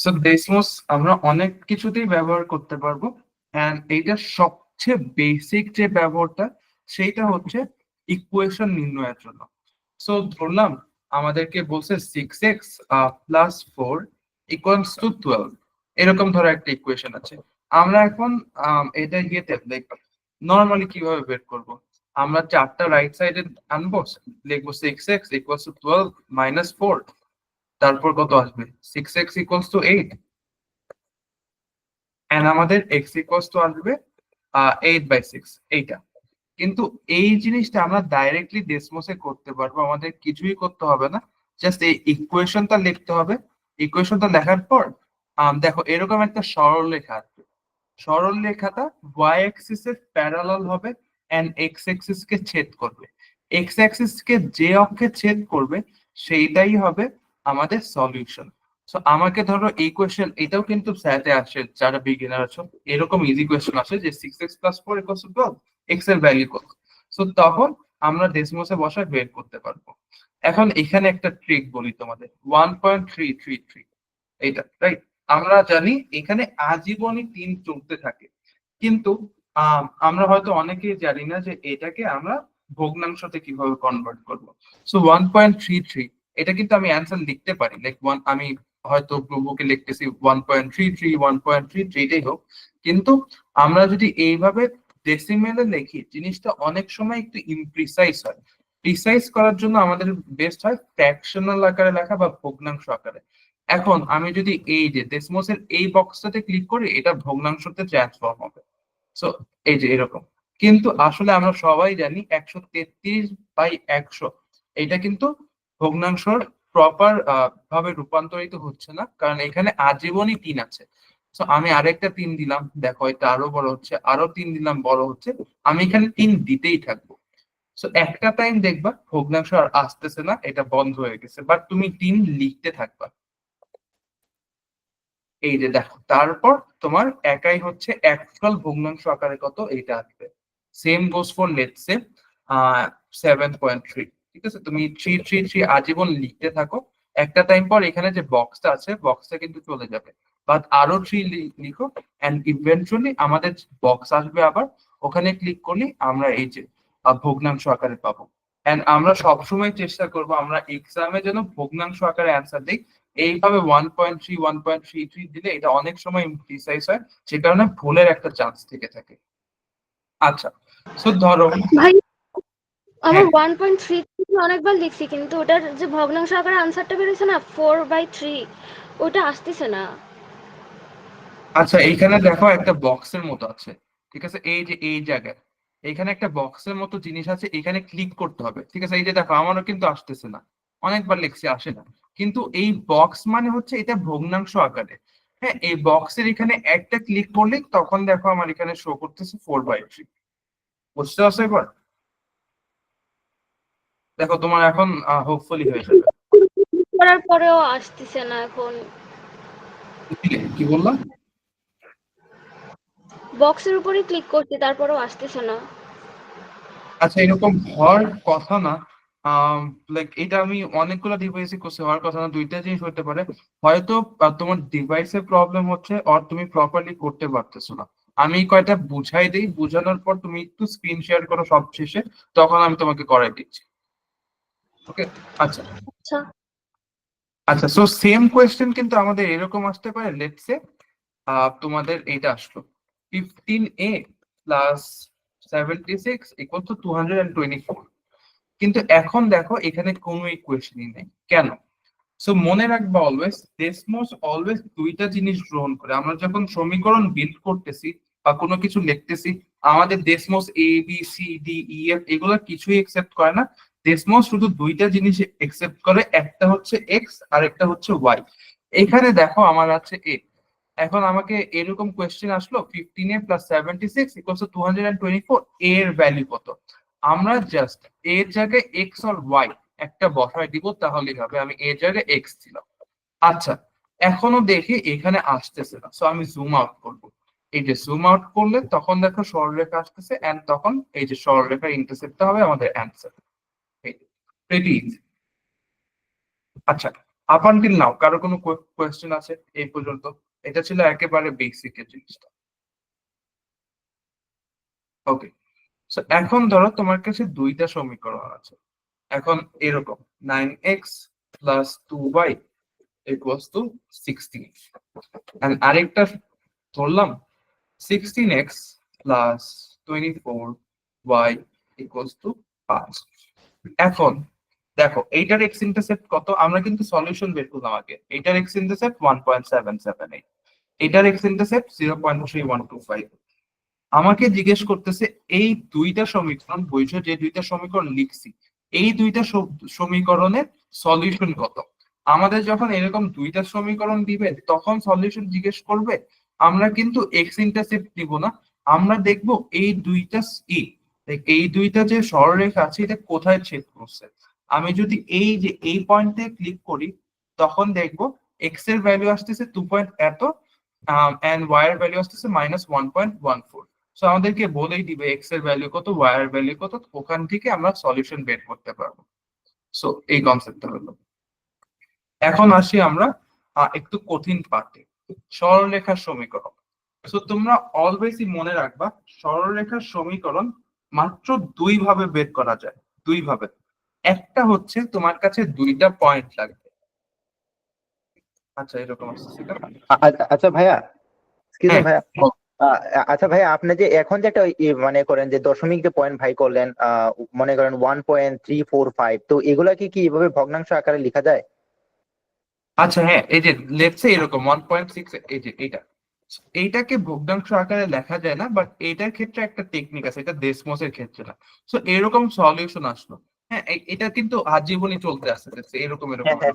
So ডেসমোস আমরা অনেক কিছুতেই ব্যবহার করতে পারবো, এন্ড এইটা সবচেয়ে বেসিক যে ব্যবহারটা সেইটা হচ্ছে ইকুয়েশন নির্ণয়ের জন্য। সো ধরলাম আমাদেরকে বলছে 6x প্লাস 4 ইকুয়ালস টু 12, এরকম ধরো একটা ইকুয়েশন আছে। আমরা এখন এটা ইয়েতে লাইক নর্মালি কিভাবে বের করব, আমরা চারটা রাইট সাইডে আনবো, লিখবো 6x ইকুয়ালস টু 12 মাইনাস 4, তারপর কত আসবে 6x ইকুয়ালস টু 8, এন্ড আমাদের এক্স ইকুয়ালস টু আসবে 8/6 এইটা। কিন্তু এই জিনিসটা আমরা ডাইরেক্টলি ডেসমোসে করতে পারবো, আমাদের কিছুই করতে হবে না, জাস্ট এই ইকুয়েশনটা লিখতে হবে। ইকুয়েশনটা লেখার পর দেখো এরকম একটা সরল রেখা আসবে, সরল রেখাটা ওয়াই অ্যাক্সিস এর প্যারালাল হবে এন্ড এক্স অ্যাক্সিস কে ছেদ করবে। এক্স অ্যাক্সিস কে যে অক্ষে ছেদ করবে সেইটাই হবে আমাদের সলিউশন। সো আমাকে ধরো এই কোয়েশ্চেন, এটাও কিন্তু স্যাটে আসে, যারা বিগিনার আছো এরকম ইজি কোয়েশ্চেন আসে যে 6x plus 4 equals to 12, x এর ভ্যালু কত। সো তখন আমরা ডেসিমোসে বসে বের করতে পারবো। এখন এখানে একটা ট্রিক বলি তোমাদের, 1.333, এইটা রাইট। আমরা জানি এখানে আজীবনই 3 চলতে থাকে, কিন্তু আমরা হয়তো অনেকেই জানি না যে এটাকে আমরা ভগ্নাংশতে কিভাবে কনভার্ট করব। সো 1.33, এটা কিন্তু আমি অ্যান্সার লিখতে পারি, লাইক আমি হয়তো বুকে লিখতেছি 1.33 1.33 এটাই হোক, কিন্তু আমরা যদি এইভাবে ডেসিমেলে লিখি জিনিসটা অনেক সময় একটু ইমপ্রিসাইজ হয়। প্রিসাইজ করার জন্য আমাদের বেস্ট হয় ফ্র্যাকশনাল আকারে লেখা বা ভগ্নাংশ আকারে। এখন আমি যদি এই যে ডেসিমোসের এই বক্সটাতে ক্লিক করি, এটা ভগ্নাংশতে ট্রান্সফর্ম হবে। সো এই যে এরকম, কিন্তু আসলে আমরা সবাই জানি 133/100 এটা কিন্তু ভগ্নাংশর প্রপার ভাবে রূপান্তরিত হচ্ছে না, কারণ এখানে আজীবনই 3 আছে। সো আমি আরেকটা 3 দিলাম, দেখো এটা আরো বড় হচ্ছে, আরো 3 দিলাম, বড় হচ্ছে। আমি এখানে 3 দিতেই থাকবো। সো একটা টাইম দেখবা ভগ্নাংশ আর আসতেছে না, এটা বন্ধ হয়ে গেছে, বাট তুমি 3 লিখতে থাকবা। এই যে দেখো, তারপর তোমার একাই হচ্ছে অ্যাকচুয়াল ভগ্নাংশ আকারে কত এইটা আসবে। Same goes for let's say 7.3। ঠিক আছে, তুমি 333 আজীবন লিখতে থাকো, একটা টাইম পর এখানে যে বক্সটা আছে বক্সটা কিন্তু চলে যাবে, বাট আরো 3 লিখো, এন্ড ইভেন্চুয়ালি আমাদের বক্স আসবে আবার, ওখানে ক্লিক করলে আমরা এই যে ভগ্নাংশ আকারে পাবো। এন্ড আমরা সবসময় চেষ্টা করব আমরা এক্সামে যেন ভগ্নাংশ আকারে অ্যান্সার দিই। এইভাবে 1.3 1.33 দিলে এটা অনেক সময় ইমপ্রিসাইজ হয়, যে কারণে ভুলের একটা চান্স থেকে থাকে। আচ্ছা, সো ধরো, ভাই আমার হ্যাঁ 1.3 অনেকবার লিখছি, কিন্তু ওটার যে ভগ্নাংশ আকারে আনসারটা বেরোছে না 4/3, ওটা আসতেছে না। আচ্ছা, এইখানে দেখো একটা বক্সের মতো আছে, ঠিক আছে, এই যে এই জায়গায় এখানে একটা বক্সের মতো জিনিস আছে, এখানে ক্লিক করতে হবে। ঠিক আছে, এই যে দেখো আমারও কিন্তু আসতেছে না, অনেকবার লিখছি আসে না, কিন্তু এই বক্স মানে হচ্ছে এটা ভগ্নাংশ আকারে। হ্যাঁ, এই বক্সের এখানে একটা ক্লিক করলে তখন দেখো আমার এখানে শো করতেছে 4/3। বুঝতে পারছো এবার? দেখো তোমার এখন হোপফুলি হয়ে যাবে। করার পরেও আসতেছে না এখন। কি বললাম? বক্সের উপরে ক্লিক করছি, তারপরেও আসতেছে না। আচ্ছা, এরকম হওয়ার কথা না। লাইক এটা আমি অনেকগুলো ডিভাইসে করছি, হওয়ার কথা না। দুইটা জিনিস হতে পারে, হয়তো তোমার ডিভাইসের প্রবলেম হচ্ছে আর তুমি প্রপারলি করতে পারতেছো না। আমি কয়টা বুঝাই দিই, বুঝানোর পর তুমি একটু স্ক্রিন শেয়ার করো সব শেষে, তখন আমি তোমাকে করাই দিচ্ছি। ওকে, আচ্ছা। আচ্ছা। আচ্ছা, সো সেম কোয়েশ্চেন কিন্তু আমাদের এরকম আসতে পারে, লেটস সে তোমাদের এইটা আসলো 15a প্লাস 76 ইকুয়াল টু 224, কিন্তু এখন দেখো এখানে কোনো ইকুয়েশনই নেই, কেন? সো মনে রাখবা অলওয়েজ ডেসমোস অলওয়েজ দুইটা জিনিস গ্রহণ করে। আমরা যখন সমীকরণ বিল্ড করতেছি বা কোনো কিছু লিখতেছি, আমাদের ডেসমোস A B C D E F এগুলো কিছুই একসেপ্ট করে না। ডেসমোস শুধু দুইটা জিনিস একসেপ্ট করে, একটা হচ্ছে এক্স আর একটা হচ্ছে ওয়াই। এখানে দেখো আমার আছে এ। এখন আমাকে এরকম কোয়েশ্চেন আসলো 15a প্লাস 76 ইকুয়ালস টু 224, এর ভ্যালু কত? আমরা জাস্ট এর জায়গায় এক্স আর ওয়াই একটা বসায় দিব, তাহলেই হবে। আমি এর জায়গায় এক্স দিলাম। আচ্ছা, এখনো দেখি এখানে আসতেছে না, সো আমি জুম আউট করব। এই যে জুম আউট করলে তখন দেখো সরলরেখা আসতেছে, এন্ড তখন এই যে সরলরেখার ইন্টারসেপ্টটা হবে আমাদের অ্যান্সার। Pretty easy. আচ্ছা, আপ আনটিল নাও কারো কোনো কোয়েশ্চেন আছে এই পর্যন্ত? এটা ছিল একেবারে বেসিক এর জিনিসটা। ওকে, এখন ধরো তোমার কাছে দুইটা সমীকরণ আছে। এখন এরকম 9x plus 2y equals to 16, and আরেকটা ধরলাম 16x plus 24y equals to 5। এখন দেখো এইটার এক্স ইন্টারসেপ্ট কত, আমরা কিন্তু সলিউশন বের করলাম আগে। এইটার এক্স ইন্টারসেপ্ট 1.778, এইটার এক্স ইন্টারসেপ্ট 0.3125। আমাকে জিজ্ঞেস করতেছে এই দুইটা সমীকরণ, বুঝছো যে দুইটা সমীকরণ লিখছি, এই দুইটা সমীকরণের সলিউশন কত। আমাদের যখন এরকম দুইটা সমীকরণ দিবে তখন সলিউশন জিজ্ঞেস করবে, আমরা কিন্তু এক্স ইন্টারসেপ্ট দিব না, আমরা দেখব এই দুইটা এই দুইটা যে সরলরেখা আছে এটা কোথায় ছেদ করছে। আমি যদি এই যে এই পয়েন্টে ক্লিক করি তখন দেখবো এক্স এর ভ্যালু আসতেছে 2 পয়েন্ট এত, এন্ড ওয়াই এর ভ্যালু আসতেছে -1.14। সো আমাদেরকে বলেই দিবে এক্স এর ভ্যালু কত, ওয়াই এর ভ্যালু কত, ওখান থেকে আমরা সলিউশন বের করতে পারবো। সো এই কনসেপ্টটা হলো। এখন আসি আমরা একটু কঠিন পার্টে, সরলরেখার সমীকরণ। সো তোমরা অলওয়েজই মনে রাখবা সরলরেখার সমীকরণ মাত্র দুই ভাবে বের করা যায়, দুই ভাবে। একটা হচ্ছে তোমার কাছে দুইটা পয়েন্ট লাগবে। আচ্ছা এরকম আসছে। আচ্ছা ভাইয়া, এক্সকিউজ মি হ্যাঁ, ভাইয়া, আচ্ছা ভাইয়া আপনি যে এখন যে একটা মনে করেন যে দশমিক যে পয়েন্ট ভাই করলেন, মনে করেন 1.345, তো এগুলা কি এভাবে ভগ্নাংশ আকারে লেখা যায়? আচ্ছা হ্যাঁ, এই যে লেটস সে এরকম 1.6, এই যে এইটাকে ভগ্নাংশ আকারে লেখা যায় না, বাট এইটার ক্ষেত্রে একটা টেকনিক আছে, এটা ডেসমোসের ক্ষেত্রে না। সো এরকম সলিউশন আসলো, হ্যাঁ এটা কিন্তু আজীবনই চলতে আসতেছে এরকম এরকম। হ্যাঁ,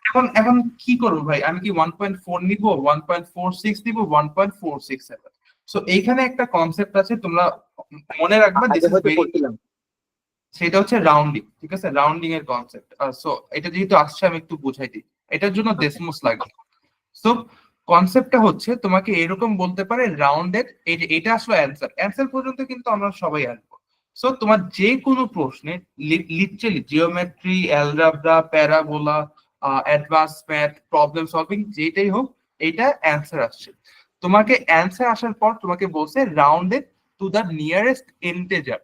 এখন এখন কি করবো ভাই, আমি কি 1.4 নিব, 1.46 নিব, 1.467? সো এইখানে একটা কনসেপ্ট আছে, তোমরা মনে রাখবা, দিস ইজ ভেরি, সেটা হচ্ছে রাউন্ডিং। ঠিক আছে, রাউন্ডিং এর কনসেপ্ট। সো এটা যেহেতু আসছে আমি একটু বুঝাই দিই, এটার জন্য ডেসিমোস লাগে। সো কনসেপ্টটা হচ্ছে তোমাকে এরকম বলতে পারে রাউন্ডেড, এই যে এটা আসলে অ্যান্সার, অ্যান্সার পর্যন্ত কিন্তু আমরা সবাই আসবো। সো তোমার যে কোনো প্রশ্নে literally geometry, algebra, parabola, advance math, problem solving, যেটাই হোক এটা অ্যান্সার আসছে। তোমাকে অ্যান্সার আসার পর তোমাকে বলছে rounded to the nearest integer.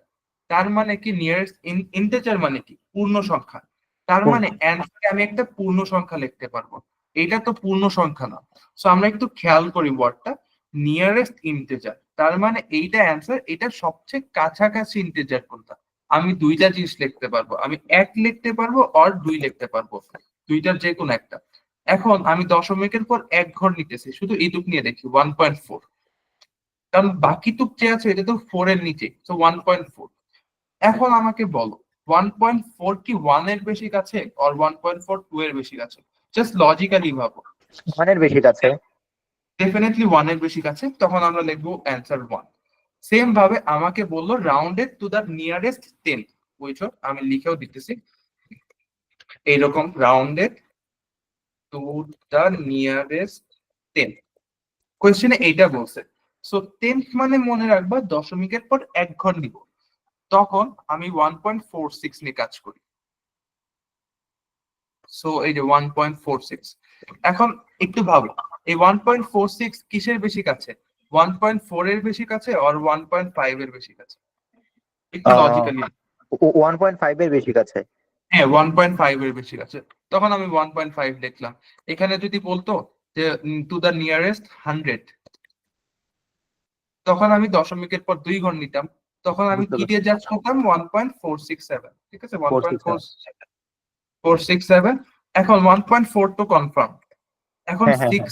তার মানে কি নিয়ারেস্ট ইন্টেজার মানে কি পূর্ণ সংখ্যা, তার মানে অ্যান্সারে আমি একটা পূর্ণ সংখ্যা লিখতে পারবো, এটা তো পূর্ণ সংখ্যা না। সো আমরা একটু খেয়াল করি ওয়ার্ডটা নিয়ারেস্ট ইন্টেজার, তার মানে এইটা অ্যান্সার, এটা সবচেয়ে কাছাকাছি ইন্টেজার কোনটা। আমি দুইটা জিনিস লিখতে পারবো, আমি এক লিখতে পারবো আর দুই লিখতে পারবো, দুইটার যে কোনো একটা। এখন আমি দশমিকের পর এক ঘর নিতেছি, শুধু এইটুক নিয়ে দেখি 1.4, কারণ বাকি টুক যে আছে এটা তো 4 এর নিচে, তো 1.4। এখন আমাকে বলো 1.4 কি 1 এর বেশি কাছে আর 1.4 2 এর বেশি কাছে? জাস্ট লজিক্যালি ভাবো। 1 এর বেশি কাছে। ডেফিনেটলি 1 এর বেশি কাছে, তখন আমরা লিখবো অ্যান্সার 1। সেম ভাবে আমাকে বললো রাউন্ডেড টু দ্য নিয়ারেস্ট 10, বুঝছো, আমি লিখেও দিতেছি এইরকম রাউন্ডেড টু দ্য নিয়ারেস্ট 10। কোয়েশ্চেনে এইটা বলছে। সো 10 মানে মনে রাখবা দশমিকের পর এক ঘর নিব, তখন আমি 1.46 নিয়ে কাজ করি। সো এই যে 1.46, এখন একটু ভাবো এই 1.46 কিসের বেশি কাছে, 1.4 এর বেশি কাছে আর 1.5 এর বেশি কাছে? একটু লজিক্যালি। 1.5 এর বেশি কাছে। হ্যাঁ 1.5 এর বেশি কাছে, তখন আমি 1.5 লিখলাম। এখানে যদি বলতো যে টু দ্য নিয়ারেস্ট 100, তখন আমি দশমিকের পর দুই ঘর নিতাম, তখন আমি কি দিয়ে জাজ করতাম 1.467। ঠিক আছে, 1.467। এখন 1.4 তো কনফার্ম, এখন 6,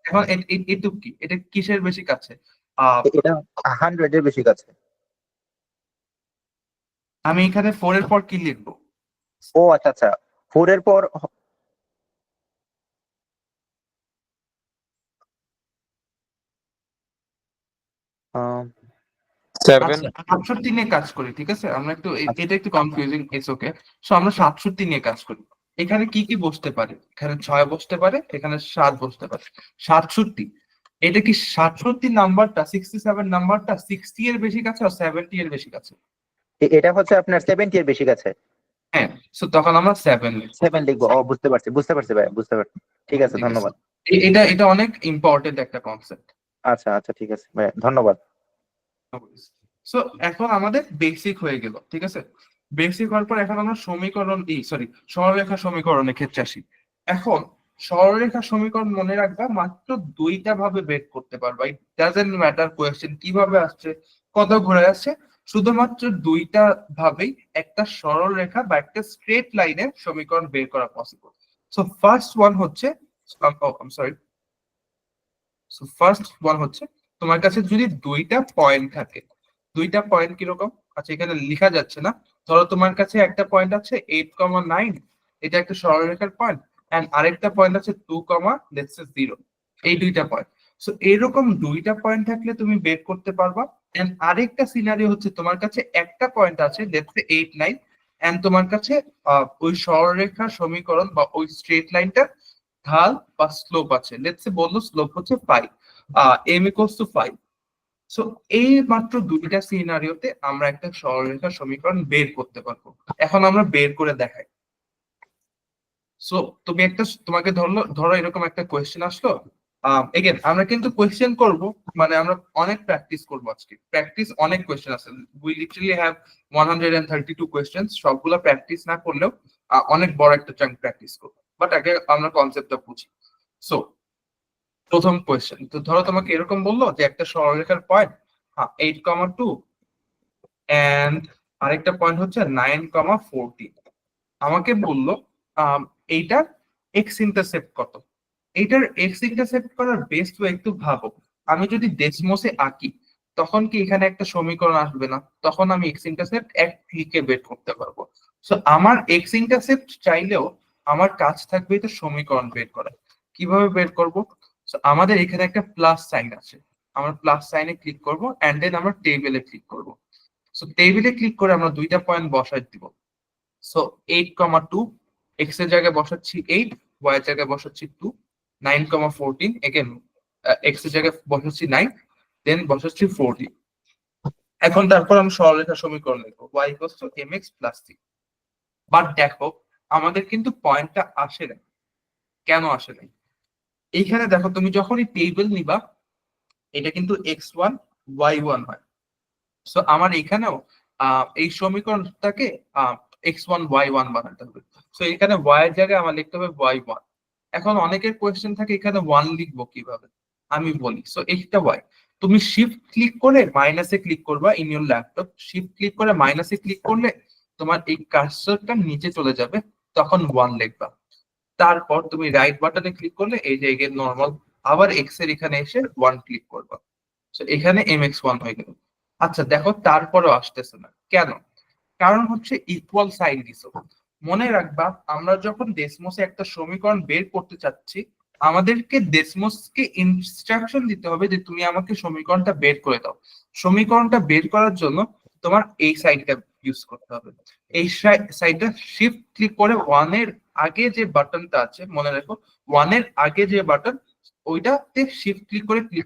এখন এটুক কি, এটা কিসের বেশি কাছে? এটা 100 এর বেশি কাছে। আমি এখানে 4 এর পর কি লিখবো? ও আচ্ছা আচ্ছা, 4 এর পর আহ, 7। 67 নিয়ে কাজ করি। ঠিক আছে, আমরা একটু এটা একটু কনফিউজিং, ইটস ওকে। সো আমরা 67 নিয়ে কাজ করি। এখানে কি কি বসতে পারে, এখানে 6 বসতে পারে, এখানে 7 বসতে পারে। 67, এটা কি 67 নাম্বারটা 67 নাম্বারটা 60 এর বেশি কাছে আর 70 এর বেশি কাছে? এটা হচ্ছে আপনার 70 এর বেশি কাছে। হ্যাঁ, সো তখন আমরা 7 লিখবো। 7 লিখবো। ও বুঝতে পারছি ভাই, বুঝতে পারছি। ঠিক আছে, ঠিক আছে, ধন্যবাদ। এটা অনেক ইম্পর্টেন্ট একটা কনসেপ্ট। আচ্ছা আচ্ছা, ঠিক আছে ভাই, ধন্যবাদ। সো এখন আমাদের বেসিক হয়ে গেল, ঠিক আছে। বেসিক হওয়ার পর এখন আমরা সমীকরণ সরলরেখা সমীকরণের ক্ষেত্রে আসি। এখন সরলরেখা সমীকরণ মনে রাখবা মাত্র দুইটা ভাবে বের করতে পারবা। ইট ডাজেন্ট ম্যাটার কোয়েশ্চেন কিভাবে আসছে, কত ঘুরে আসছে, শুধুমাত্র দুইটা ভাবেই একটা সরল রেখা বা একটা স্ট্রেট লাইনের সমীকরণ বের করা পসিবল। সো ফার্স্ট ওয়ান হচ্ছে, সরি, ফার্স্ট ওয়ান হচ্ছে তোমার কাছে যদি দুইটা পয়েন্ট থাকে। দুইটা পয়েন্ট কিরকম, আচ্ছা এখানে লেখা যাচ্ছে না। ধরো তোমার কাছে একটা পয়েন্ট আছে 8,9, এটা একটা সরলরেখার পয়েন্ট, এন্ড আরেকটা পয়েন্ট আছে 2,0। এই দুইটা পয়েন্ট। সো এরকম দুইটা পয়েন্ট থাকলে তুমি বের করতে পারবা। এন্ড আরেকটা সিনারিও হচ্ছে তোমার কাছে একটা পয়েন্ট আছে লেটস সে 8, 9, এন্ড তোমার কাছে ওই সরলরেখার সমীকরণ বা ওই স্ট্রেট লাইনটা ঢাল বা স্লোপ আছে। লেটস সে বললো স্লোপ হচ্ছে 5, m ইকুয়ালস টু 5। সো এই মাত্র দুইটা সিনারিওতে আমরা একটা সরলরেখা সমীকরণ বের করতে পারবো। এখন আমরা বের করে দেখাই। সো তুমি তোমাকে ধরো এরকম একটা কোয়েশ্চেন আসলো। এগেন আমরা কিন্তু কোয়েশ্চেন করব, মানে আমরা অনেক প্র্যাকটিস করবো আজকে। প্র্যাকটিস অনেক কোয়েশ্চেন আছে, উই লিটারালি হ্যাভ 132 কোয়েশ্চেন। সবগুলো প্র্যাকটিস না করলেও অনেক বড় একটা চাঙ্ক প্র্যাকটিস করবো, বাট আগে আমরা কনসেপ্টটা বুঝি। সো প্রথম কোয়েশ্চেন, তো ধরো তোমাকে এরকম বললো যে একটা সরলরেখার পয়েন্ট 8,2 এন্ড আরেকটা পয়েন্ট হচ্ছে 9,14। আমাকে বললো এইটার এক্স ইন্টারসেপ্ট কত। এইটার এক্স ইন্টারসেপ্ট করার বেস্ট ওয়ে একটু ভাবো। আমি যদি ডেসমোসে আঁকি তখন কি এখানে একটা সমীকরণ আসবে না? তখন আমি এক্স ইন্টারসেপ্ট এক ক্লিকে বের করতে পারবো। সো আমার এক্স ইন্টারসেপ্ট চাইলেও আমার কাজ থাকবে এটা সমীকরণ বের করা। কিভাবে বের করব? সো আমাদের এখানে একটা প্লাস সাইন আছে, আমরা প্লাস সাইনে ক্লিক করব এন্ড দেন আমরা টেবিলে ক্লিক করব। সো টেবিলে ক্লিক করে আমরা দুইটা পয়েন্ট বসাই দিব। সো 8,2, এক্স এর জায়গায় বসাচ্ছি 8, ওয়াই এর জায়গায় বসাচ্ছি 2, 9,14 এগেন এক্স এর জায়গায় বসাচ্ছি 9, দেন বসাচ্ছি 14। এখন তারপর আমি সরলরেখা সমীকরণ লিখবো y equals to mx plus c। But দেখো আমাদের কিন্তু পয়েন্টটা আসে না। কেন আসে নাই? এইখানে দেখো তুমি যখনই টেবিল নিবা এটা কিন্তু x1 y1 হয়। সো আমার এখানেও এই সমীকরণটাকে x1 y1 বানাতে হবে। সো এখানে y এর জায়গায় আমার লিখতে হবে y1। এখন অনেকের কোয়েশ্চেন থাকে এখানে 1 লিখবো কিভাবে, আমি বলি। সো এইটা y, তুমি শিফট ক্লিক করে মাইনাসে ক্লিক করবা in your laptop. Shift click করে মাইনাসে ক্লিক করলে তোমার এই কার্সরটা নিচে চলে যাবে, তখন 1 লিখবা। তারপর তুমি রাইট বাটনে ক্লিক করলে এই যে নর্মাল আবার এক্স এর এখানে এসে 1 ক্লিক করবা। তো এখানে mx1 হয়ে গেল। আচ্ছা দেখো তারপরেও আসতেছে না কেন? কারণ হচ্ছে ইকুয়াল সাইন দিছো। মনে রাখবা আমরা যখন ডেসমোসে একটা সমীকরণ বের করতে চাচ্ছি আমাদেরকে ডেসমোসকে ইনস্ট্রাকশন দিতে হবে যে তুমি আমাকে সমীকরণটা বের করে দাও। সমীকরণটা বের করার জন্য তোমার এই সাইডটা ইউজ করতে হবে। এই সাইডটা শিফট ক্লিক করে 1 এর আগে যে বাটনটা আছে মনে রাখো, 1 এর আগে যে বাটন ওইটাতে শিফট ক্লিক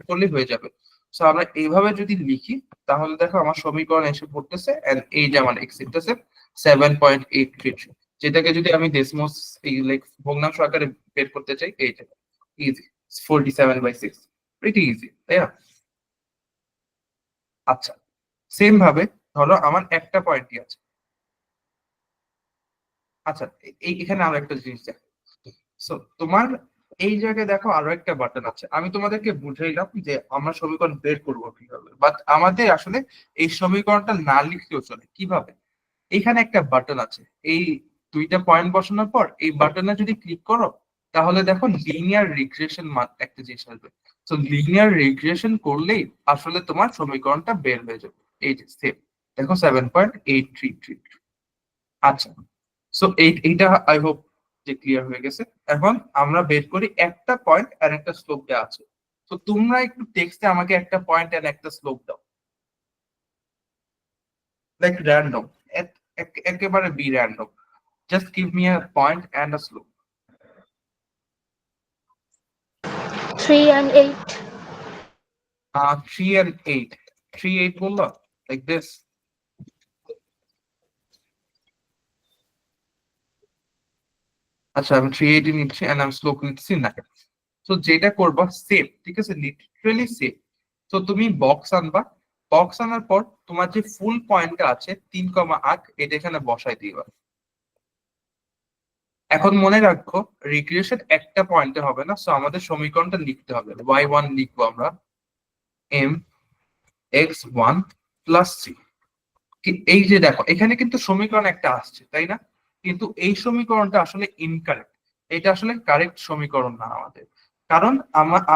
করলে হয়ে যাবে। সো আমরা এইভাবে যদি লিখি তাহলে দেখো আমার সমীকরণ এসে পড়তেছে এন্ড এই যে আমার এক্স ইন্টারসেপ্ট 7.833, যেটাকে যদি আমি ডেসিমস লাইক ভগ্নাংশ আকারে বের করতে চাই এইটা ইজি 47/6, প্রিটি ইজি তাই না? আচ্ছা সেম ভাবে ধরো আমার একটা পয়েন্টই আছে। আচ্ছা এখানে আরো একটা জিনিস দেখো। সো তোমার এই জায়গায় দেখো আরো একটা বাটন আছে। আমি তোমাদেরকে বুঝাইলাম যে আমরা সমীকরণ বের করবো কিভাবে, বাট আমাদের আসলে এই সমীকরণটা না লিখলেও চলে। কিভাবে? এখানে একটা বাটন আছে, এই দুইটা পয়েন্ট বসানোর পর এই বাটনে যদি ক্লিক করো তাহলে দেখো লিনিয়ার রিগ্রেশন একটা জিনিস আসবে। তো লিনিয়ার রিগ্রেশন করলেই আসলে তোমার সমীকরণটা বের হয়ে যাবে। এই যে সেম দেখো 7.833। আচ্ছা সো এইটা আই হোপ যে ক্লিয়ার হয়ে গেছে। এখন আমরা বের করি একটা পয়েন্ট আর একটা স্লোপ দেওয়া আছে। তো তোমরা একটু টেক্সটে আমাকে একটা পয়েন্ট আর একটা স্লোপ দাও, লাইক র্যান্ডম, একেবারে be random. Just give me a point and a slope. 3 and 8. 3 and 8, 3, 8 বললো লাইক দিস। আচ্ছা আমি 380 নিচ্ছি এন্ড আমি স্লোপ নিচ্ছি 9। তো যেটা করবা সেভ, ঠিক আছে, লিটারালি সেভ। তো তুমি বক্স আনবা, বক্স আনার পর তোমার যে ফুল পয়েন্টটা আছে 3,8 এটা এখানে বসাই দিবা। এখন মনে রাখো রিগ্রেশন একটা পয়েন্টে হবে না, সো আমাদের সমীকরণটা লিখতে হবে। y1 লিখবো আমরা m x1 প্লাস c। এই যে দেখো এখানে কিন্তু সমীকরণ একটা আসছে তাই না, কিন্তু এই সমীকরণটা আসলে ইনকারেক্ট। এটা আসলে কারেক্ট সমীকরণ না আমাদের, কারণ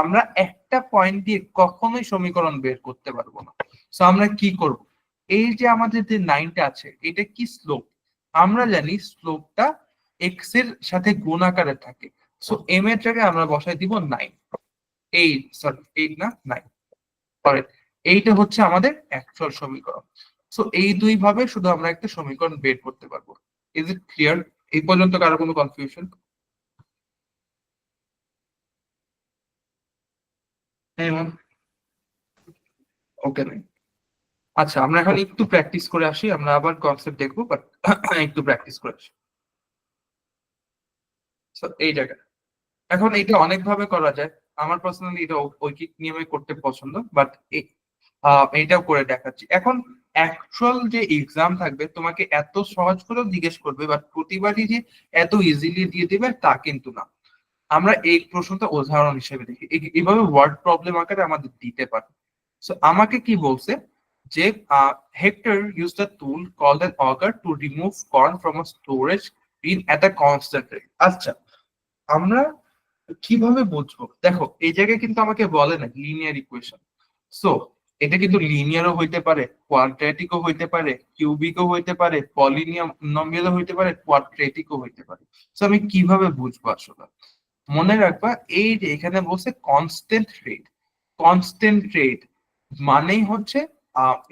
আমরা একটা পয়েন্ট দিয়ে কখনোই সমীকরণ বের করতে পারবো না। সো আমরা কি করব, এই যে আমাদের যে 9টা আছে এটা কি স্লোপ, আমরা জানি স্লোপটা এক্স এর সাথে গুণ আকারে থাকে। সো এম এর জায়গায় আমরা বসাই দিব 9, 8 সরি 8 না 9। পরে এইটা হচ্ছে আমাদের অ্যাকচুয়াল সমীকরণ। সো এই দুই ভাবে শুধু আমরা একটা সমীকরণ বের করতে পারবো। Is it clear? এই পর্যন্ত কারো কোনো কনফিউশন? হ্যাঁ ওকে নাই। আচ্ছা আমরা এখন একটু প্র্যাকটিস করে আসি, আমরা আবার কনসেপ্ট দেখবো বাট একটু প্র্যাকটিস করে আসি। So, এই জায়গায় এখন এটা অনেক ভাবে করা যায়। আমার পার্সোনালি এটা ঐকিক নিয়মে করতে পছন্দ, বাট এইটাও করে দেখাচ্ছি। এখন অ্যাকচুয়াল যে এক্সাম থাকবে তোমাকে এত সহজ করেও জিজ্ঞেস করবে, বাট প্রতিবারই যে এত ইজিলি দিয়ে দিবে তা কিন্তু না। আমরা এই প্রশ্নটা উদাহরণ হিসেবে দেখি, এইভাবে ওয়ার্ড প্রবলেম আকারে আমাদের দিতে পারে। সো আমাকে কি বলছে যে Hector use the tool called an auger to remove corn from a storage bin at a constant rate. আচ্ছা আমরা কিভাবে বুঝবো, দেখো এই জায়গায় কিন্তু আমাকে বলে না লিনিয়ার ইকুয়েশন। সো এটা কিন্তু লিনিয়ারও হইতে পারে, কোয়াড্রেটিকও হইতে পারে, কিউবিকও হইতে পারে, পলিনিয়মিয়ালও হইতে পারে, কোয়াড্রেটিকও হইতে পারে। সো আমি কিভাবে বুঝবো আসলে, মনে রাখবা এই যে এখানে বলছে কনস্ট্যান্ট রেট। কনস্ট্যান্ট রেট মানেই হচ্ছে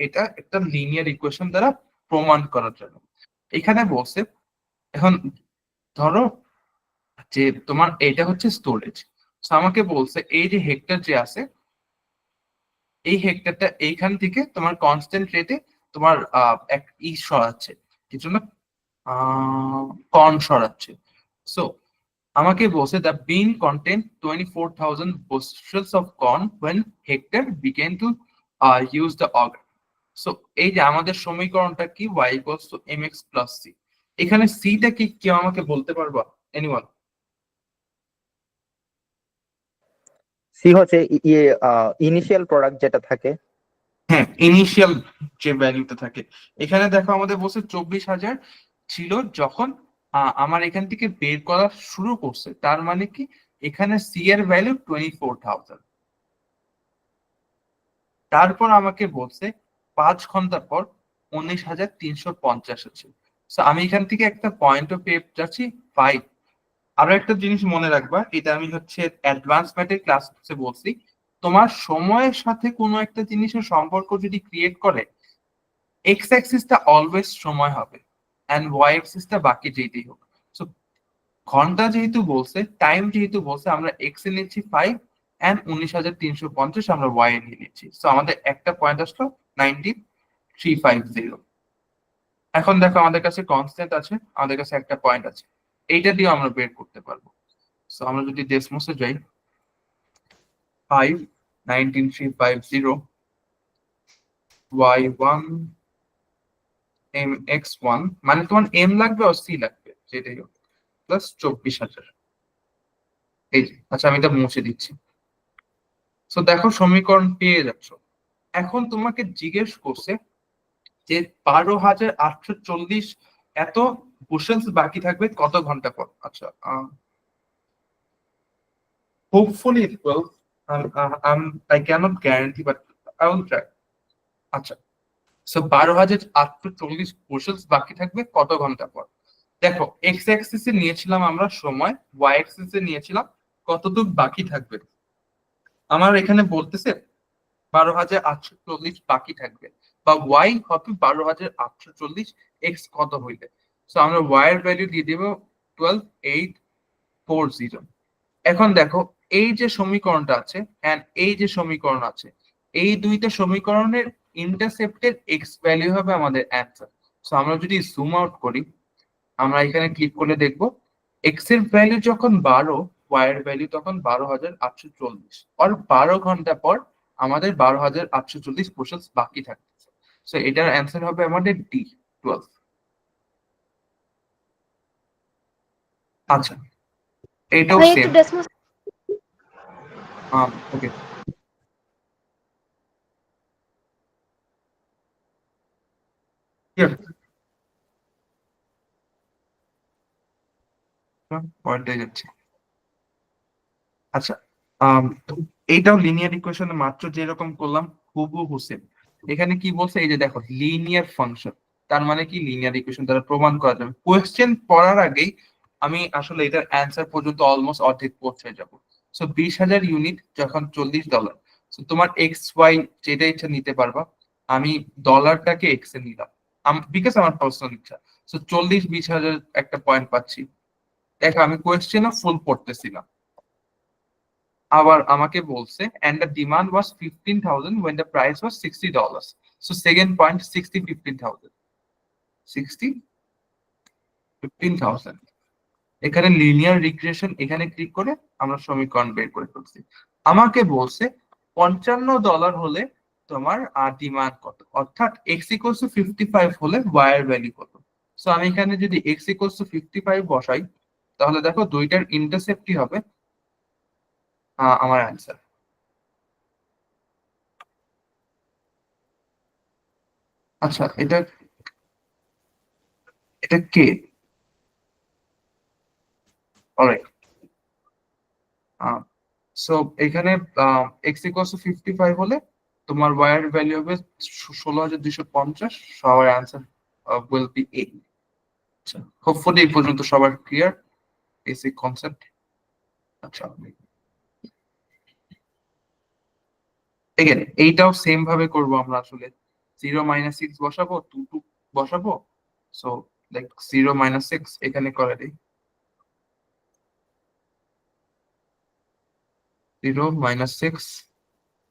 এটা একটা লিনিয়ার ইকুয়েশন দ্বারা প্রমাণ করার জন্য এখানে বলছে। এখন ধরো যে তোমার এটা হচ্ছে স্টোরেজ, আমাকে বলছে এই যে হেক্টর যে আছে এই হেক্টরটা এইখান থেকে তোমার কনস্ট্যান্ট রেটে তোমার এক সরাচ্ছে, কিছু না কর্ন সরাচ্ছে। সো আমাকে বলছে the bin content 24,000 bushels of corn when Hector began to use the auger. So এই যে আমাদের সমীকরণটা কি, y equals to mx plus c। এখানে c টা কি কেউ আমাকে বলতে পারবা, এনিওয়ান? সি হচ্ছে ইয়ে ইনিশিয়াল প্রোডাক্ট যেটা থাকে। হ্যাঁ ইনিশিয়াল যে ভ্যালুটা থাকে। এখানে দেখো আমাদের বলছে 24,000 ছিল যখন আমার এখান থেকে বের করা শুরু করছে, তার মানে কি এখানে সি এর ভ্যালু 24,000। তারপর আমাকে বলছে 5 ঘন্টা পর 19,350 আছে। So, আমি এখান থেকে একটা পয়েন্টও পেয়ে যাচ্ছি 5। আরো একটা জিনিস মনে রাখবা, এটা আমি হচ্ছে অ্যাডভান্স ম্যাথের ক্লাসে বলছি, তোমার সময়ের সাথে কোনো একটা জিনিসের সম্পর্ক যদি ক্রিয়েট করে এক্স অ্যাক্সিসটা অলওয়েজ সময় হবে এন্ড ওয়াই অ্যাক্সিসটা বাকি যেটাই হোক। সো ঘন্টা যেহেতু বলছে, টাইম যেহেতু বলছে, আমরা এক্স এ নিচ্ছি 5 এন্ড 19,350 আমরা ওয়াই এ নিয়ে নিচ্ছি। সো আমাদের একটা পয়েন্ট আসলো 9350। এখন দেখো আমাদের কাছে কনস্ট্যান্ট আছে, আমাদের কাছে একটা পয়েন্ট আছে, এইটা দিয়ে আমরা বের করতে পারবো। সো আমরা যদি ডেসমোসে যাই 5 19350 y1 mx1 মানে তোমার এম লাগবে আর সি লাগবে যেটাই হোক প্লাস 24,000। এই যে আচ্ছা আমি এটা মুছে দিচ্ছি। সো দেখো সমীকরণ পেয়ে যাচ্ছ। এখন তোমাকে জিজ্ঞেস করছে যে 12,840 এত বুশেলস বাকি থাকবে কত ঘন্টা পর। আচ্ছা hopefully it will, I cannot guarantee but I will try. আচ্ছা সো 12,840 বুশেলস বাকি থাকবে কত ঘন্টা পর। দেখো এক্স অ্যাক্সিসে নিয়েছিলাম আমরা সময়, ওয়াই অ্যাক্সিসে নিয়েছিলাম কতটুকু বাকি থাকবে। আমার এখানে বলতেছে 12,840 বাকি থাকবে, বা ওয়াই হবে 12,840 এক্স কত হইলে। সো আমরা ওয়াই এর ভ্যালু দিয়ে দিব 12,840। এখন দেখো এই যে সমীকরণটা আছে এন্ড এই যে সমীকরণ আছে, এই দুইটা সমীকরণের ইন্টারসেপ্টের এক্স ভ্যালু হবে আমাদের অ্যান্সার। সো আমরা যদি জুম আউট করি, আমরা এখানে ক্লিক করে দেখবো এক্স এর ভ্যালু যখন 12, ওয়াই এর ভ্যালু তখন 12,840, আর 12 ঘন্টা পর আমাদের 12,840 পোর্শনস বাকি থাকতেছে। সো এটার অ্যান্সার হবে আমাদের ডি, 12। আচ্ছা, এটাও ভাই একটু সেম। ডেসমোস ওকে, পয়েন্টে যাচ্ছে। আচ্ছা, এইটাও লিনিয়ার ইকুয়েশনে মাত্র যেরকম করলাম হুবহু সেম। এখানে কি বলছে, এই যে দেখো লিনিয়ার ফাংশন, তার মানে কি লিনিয়ার ইকুয়েশন দ্বারা প্রমাণ করা যাবে। কোয়েশ্চেন পড়ার আগেই আমি আসলে এটার অ্যান্সার পর্যন্ত অলমোস্ট অর্ধেক পৌঁছে যাব। সো 20,000 ইউনিট যখন $40, সো তোমার এক্স ওয়াই যেটা ইচ্ছা নিতে পারবা। আমি ডলারটাকে এক্স এ নিলাম বিকজ আমার পার্সোনাল ইচ্ছা। সো 40, 20,000 একটা পয়েন্ট পাচ্ছি। দেখো আমি কোয়েশ্চেনও ফুল পড়তেছিলাম। আবার আমাকে বলছে and the demand was 15,000 when the price was $60. So second point, 60, 15,000, 60, 15,000। এখানে লিনিয়ার রিগ্রেশন এখানে ক্লিক করে আমরা সমীকরণ বের করে ফেলছি। আমাকে বলছে $55 হলে তোমার ডিমান্ড কত, অর্থাৎ এক্স ইকুয়ালস টু 55 হলে ওয়াই এর ভ্যালু কত। সো আমি এখানে যদি এক্স ইকুয়ালস টু 55 বসাই, তাহলে দেখো দুইটার ইন্টারসেপ্টই হবে আমার অ্যান্সার। আচ্ছা, এটা এটা কে? অলরাইট, সো এখানে এক্স ইকুয়ালস টু 55 হলে তোমার ওয়াই এর ভ্যালু হবে 16,250। সবার অ্যান্সার উইল বি এ। আচ্ছা, হোপফুলি এই পর্যন্ত সবার ক্লিয়ার বেসিক কনসেপ্ট। আচ্ছা, এগেন এইটাও সেম ভাবে করব আমরা আসলে। 0 - 6 বসাবো, 2 বসাবো। সো লাইক 0 - 6 এখানে করে দিই। 0 - 6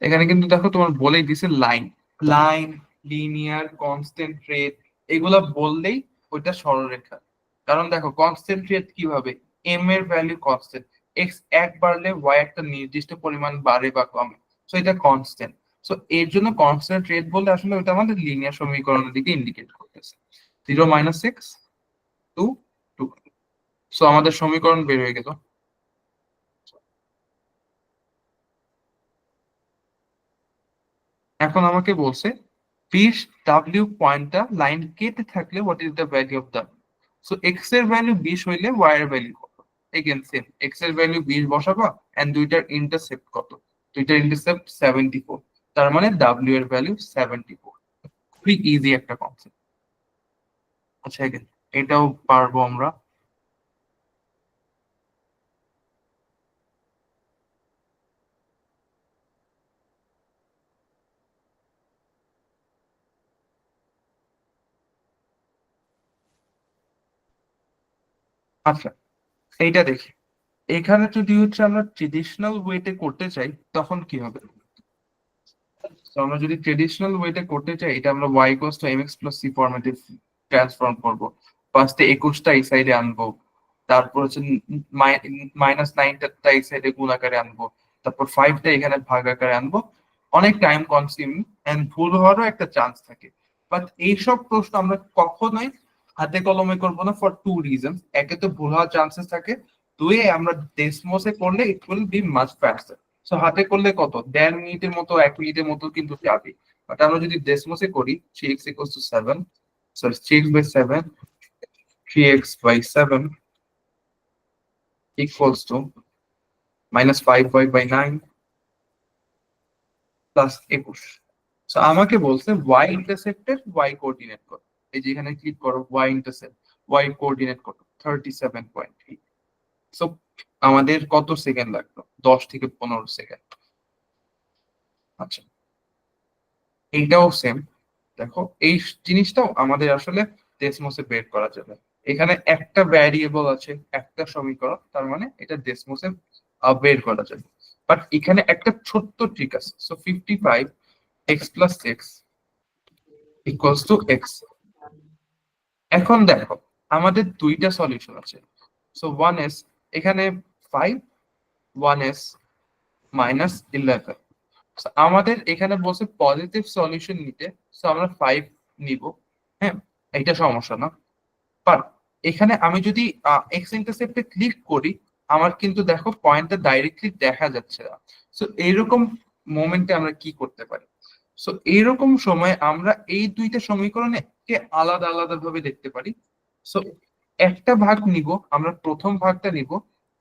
এখানে কিন্তু দেখো তোমার বলেই দিছে line, line, linear, constant rate, এগুলা বললেই ওইটা সরলরেখা। কারণ দেখো কনস্ট্যান্ট রেট কিভাবে, এম এর ভ্যালু কনস্ট্যান্ট, এক্স এক বাড়লে ওয়াই একটা নির্দিষ্ট পরিমাণ বাড়ে বা কমে, সো এটা কনস্ট্যান্ট। সো এর জন্য কনস্ট্যান্ট রেট বললে আসলে ওটা আমাদের লিনিয়ার সমীকরণের দিকে ইন্ডিকেট করতেছে। 0 - 6, 2, 2। সো আমাদের সমীকরণ বের হয়ে গেল। এখন আমাকে বলছে 20 ডাব্লিউ পয়েন্টটা লাইন কেটে থাকলে what is the value of the. So x এর ভ্যালু 20 হইলে ওয়াই এর ভ্যালু কত। এগেন সেম, এক্স এর ভ্যালু 20 বসাবা এন্ড দুইটার ইন্টারসেপ্ট কত, দুইটার ইন্টারসেপ্ট 74, তার মানে ডাব্লিউ এর ভ্যালু 74। খুবই ইজি একটা কনসেপ্ট। আচ্ছা, এগেন এটাও পারবো আমরা। আচ্ছা, এইটা দেখি। এখানে যদি হচ্ছে আমরা ট্রেডিশনাল ওয়েতে করতে চাই তখন কি হবে। তো আমরা যদি ট্রেডিশনাল ওয়েতে করতে চাই, এটা আমরা y equals to mx plus c ফরম্যাটে ট্রান্সফর্ম করব। ফার্স্টে 21টা এই সাইডে আনবো, তারপর হচ্ছে -9টা এই সাইডে গুণ আকারে আনবো, তারপর 5টা এখানে ভাগ আকারে আনবো। অনেক টাইম কনজিউমিং এন্ড ভুল হওয়ারও একটা চান্স থাকে। বাট এইসব প্রশ্ন আমরা কখনোই হাতে কলমে করবো না ফর টু রিজন। একে তো ভুল হওয়ার চান্সেস থাকে, দুয়ে আমরা ডেসমোসে করলে it will be much ফাস্টার। So হাতে করলে কত 1.5 মিনিটের মতো 1 মিনিটের মতো কিন্তু যাবে। বাট আমরা যদি ডেসমোসে করি 3x equals to 7, sorry 3x/7, 3x/7 equals to -5y/9 plus 21। So আমাকে বলছে y ইন্টারসেপ্টের y কোঅর্ডিনেট কত। এই যে এখানে ক্লিক করো, y ইন্টারসেপ্ট, y কোঅর্ডিনেট কত 37.3। সো আমাদের কত সেকেন্ড লাগলো, 10 থেকে 15 সেকেন্ড। আচ্ছা, এইটাও সেম। দেখো এই জিনিসটাও আমাদের আসলে ডেসমোসে বের করা যাবে। এখানে একটা ভ্যারিয়েবল আছে, একটা সমীকরণ, তার মানে এটা ডেসমোসে বের করা যাবে। বাট এখানে একটা ছোট্ট ট্রিক আছে। So 55 x plus x equals two x. এখন দেখো আমাদের দুইটা সলিউশন আছে। সো 1s এখানে 5, 1s মাইনাস 11। So, আমাদের এখানে বলছে পজিটিভ সলিউশন নিতে, সো আমরা 5 নিব। হ্যাঁ, এটা সমস্যা না। বাট এখানে আমি যদি এক্স ইন্টারসেপ্টে ক্লিক করি, আমার কিন্তু দেখো পয়েন্টটা ডাইরেক্টলি দেখা যাচ্ছে না। সো এইরকম মোমেন্টে আমরা কি করতে পারি? সো এইরকম সময় আমরা এই দুইটা সমীকরণে কে আলাদা আলাদা ভাবে দেখতে পারি। সো একটা ভাগ নিব, আমরা প্রথম ভাগটা নিব,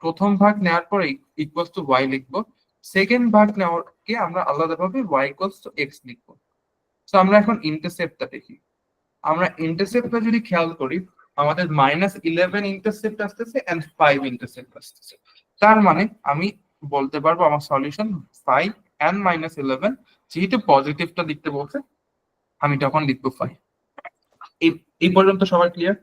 প্রথম ভাগ নেওয়ার পরে ইকুয়ালস টু ওয়াই লিখবো, সেকেন্ড ভাগ নেওয়ার কে আমরা আলাদাভাবে ওয়াই ইকুয়ালস টু এক্স লিখবো। সো আমরা এখন ইন্টারসেপ্টটা দেখি। আমরা ইন্টারসেপ্টটা যদি খেয়াল করি, আমাদের -11 ইন্টারসেপ্ট আসতেছে এন্ড 5 ইন্টারসেপ্ট আসতেছে। তার মানে আমি বলতে পারবো আমার সলিউশন 5 এন্ড -11। যেহেতু পজিটিভটা লিখতে বলছে, আমি তখন লিখবো 5। এই এই পর্যন্ত সবার ক্লিয়ার?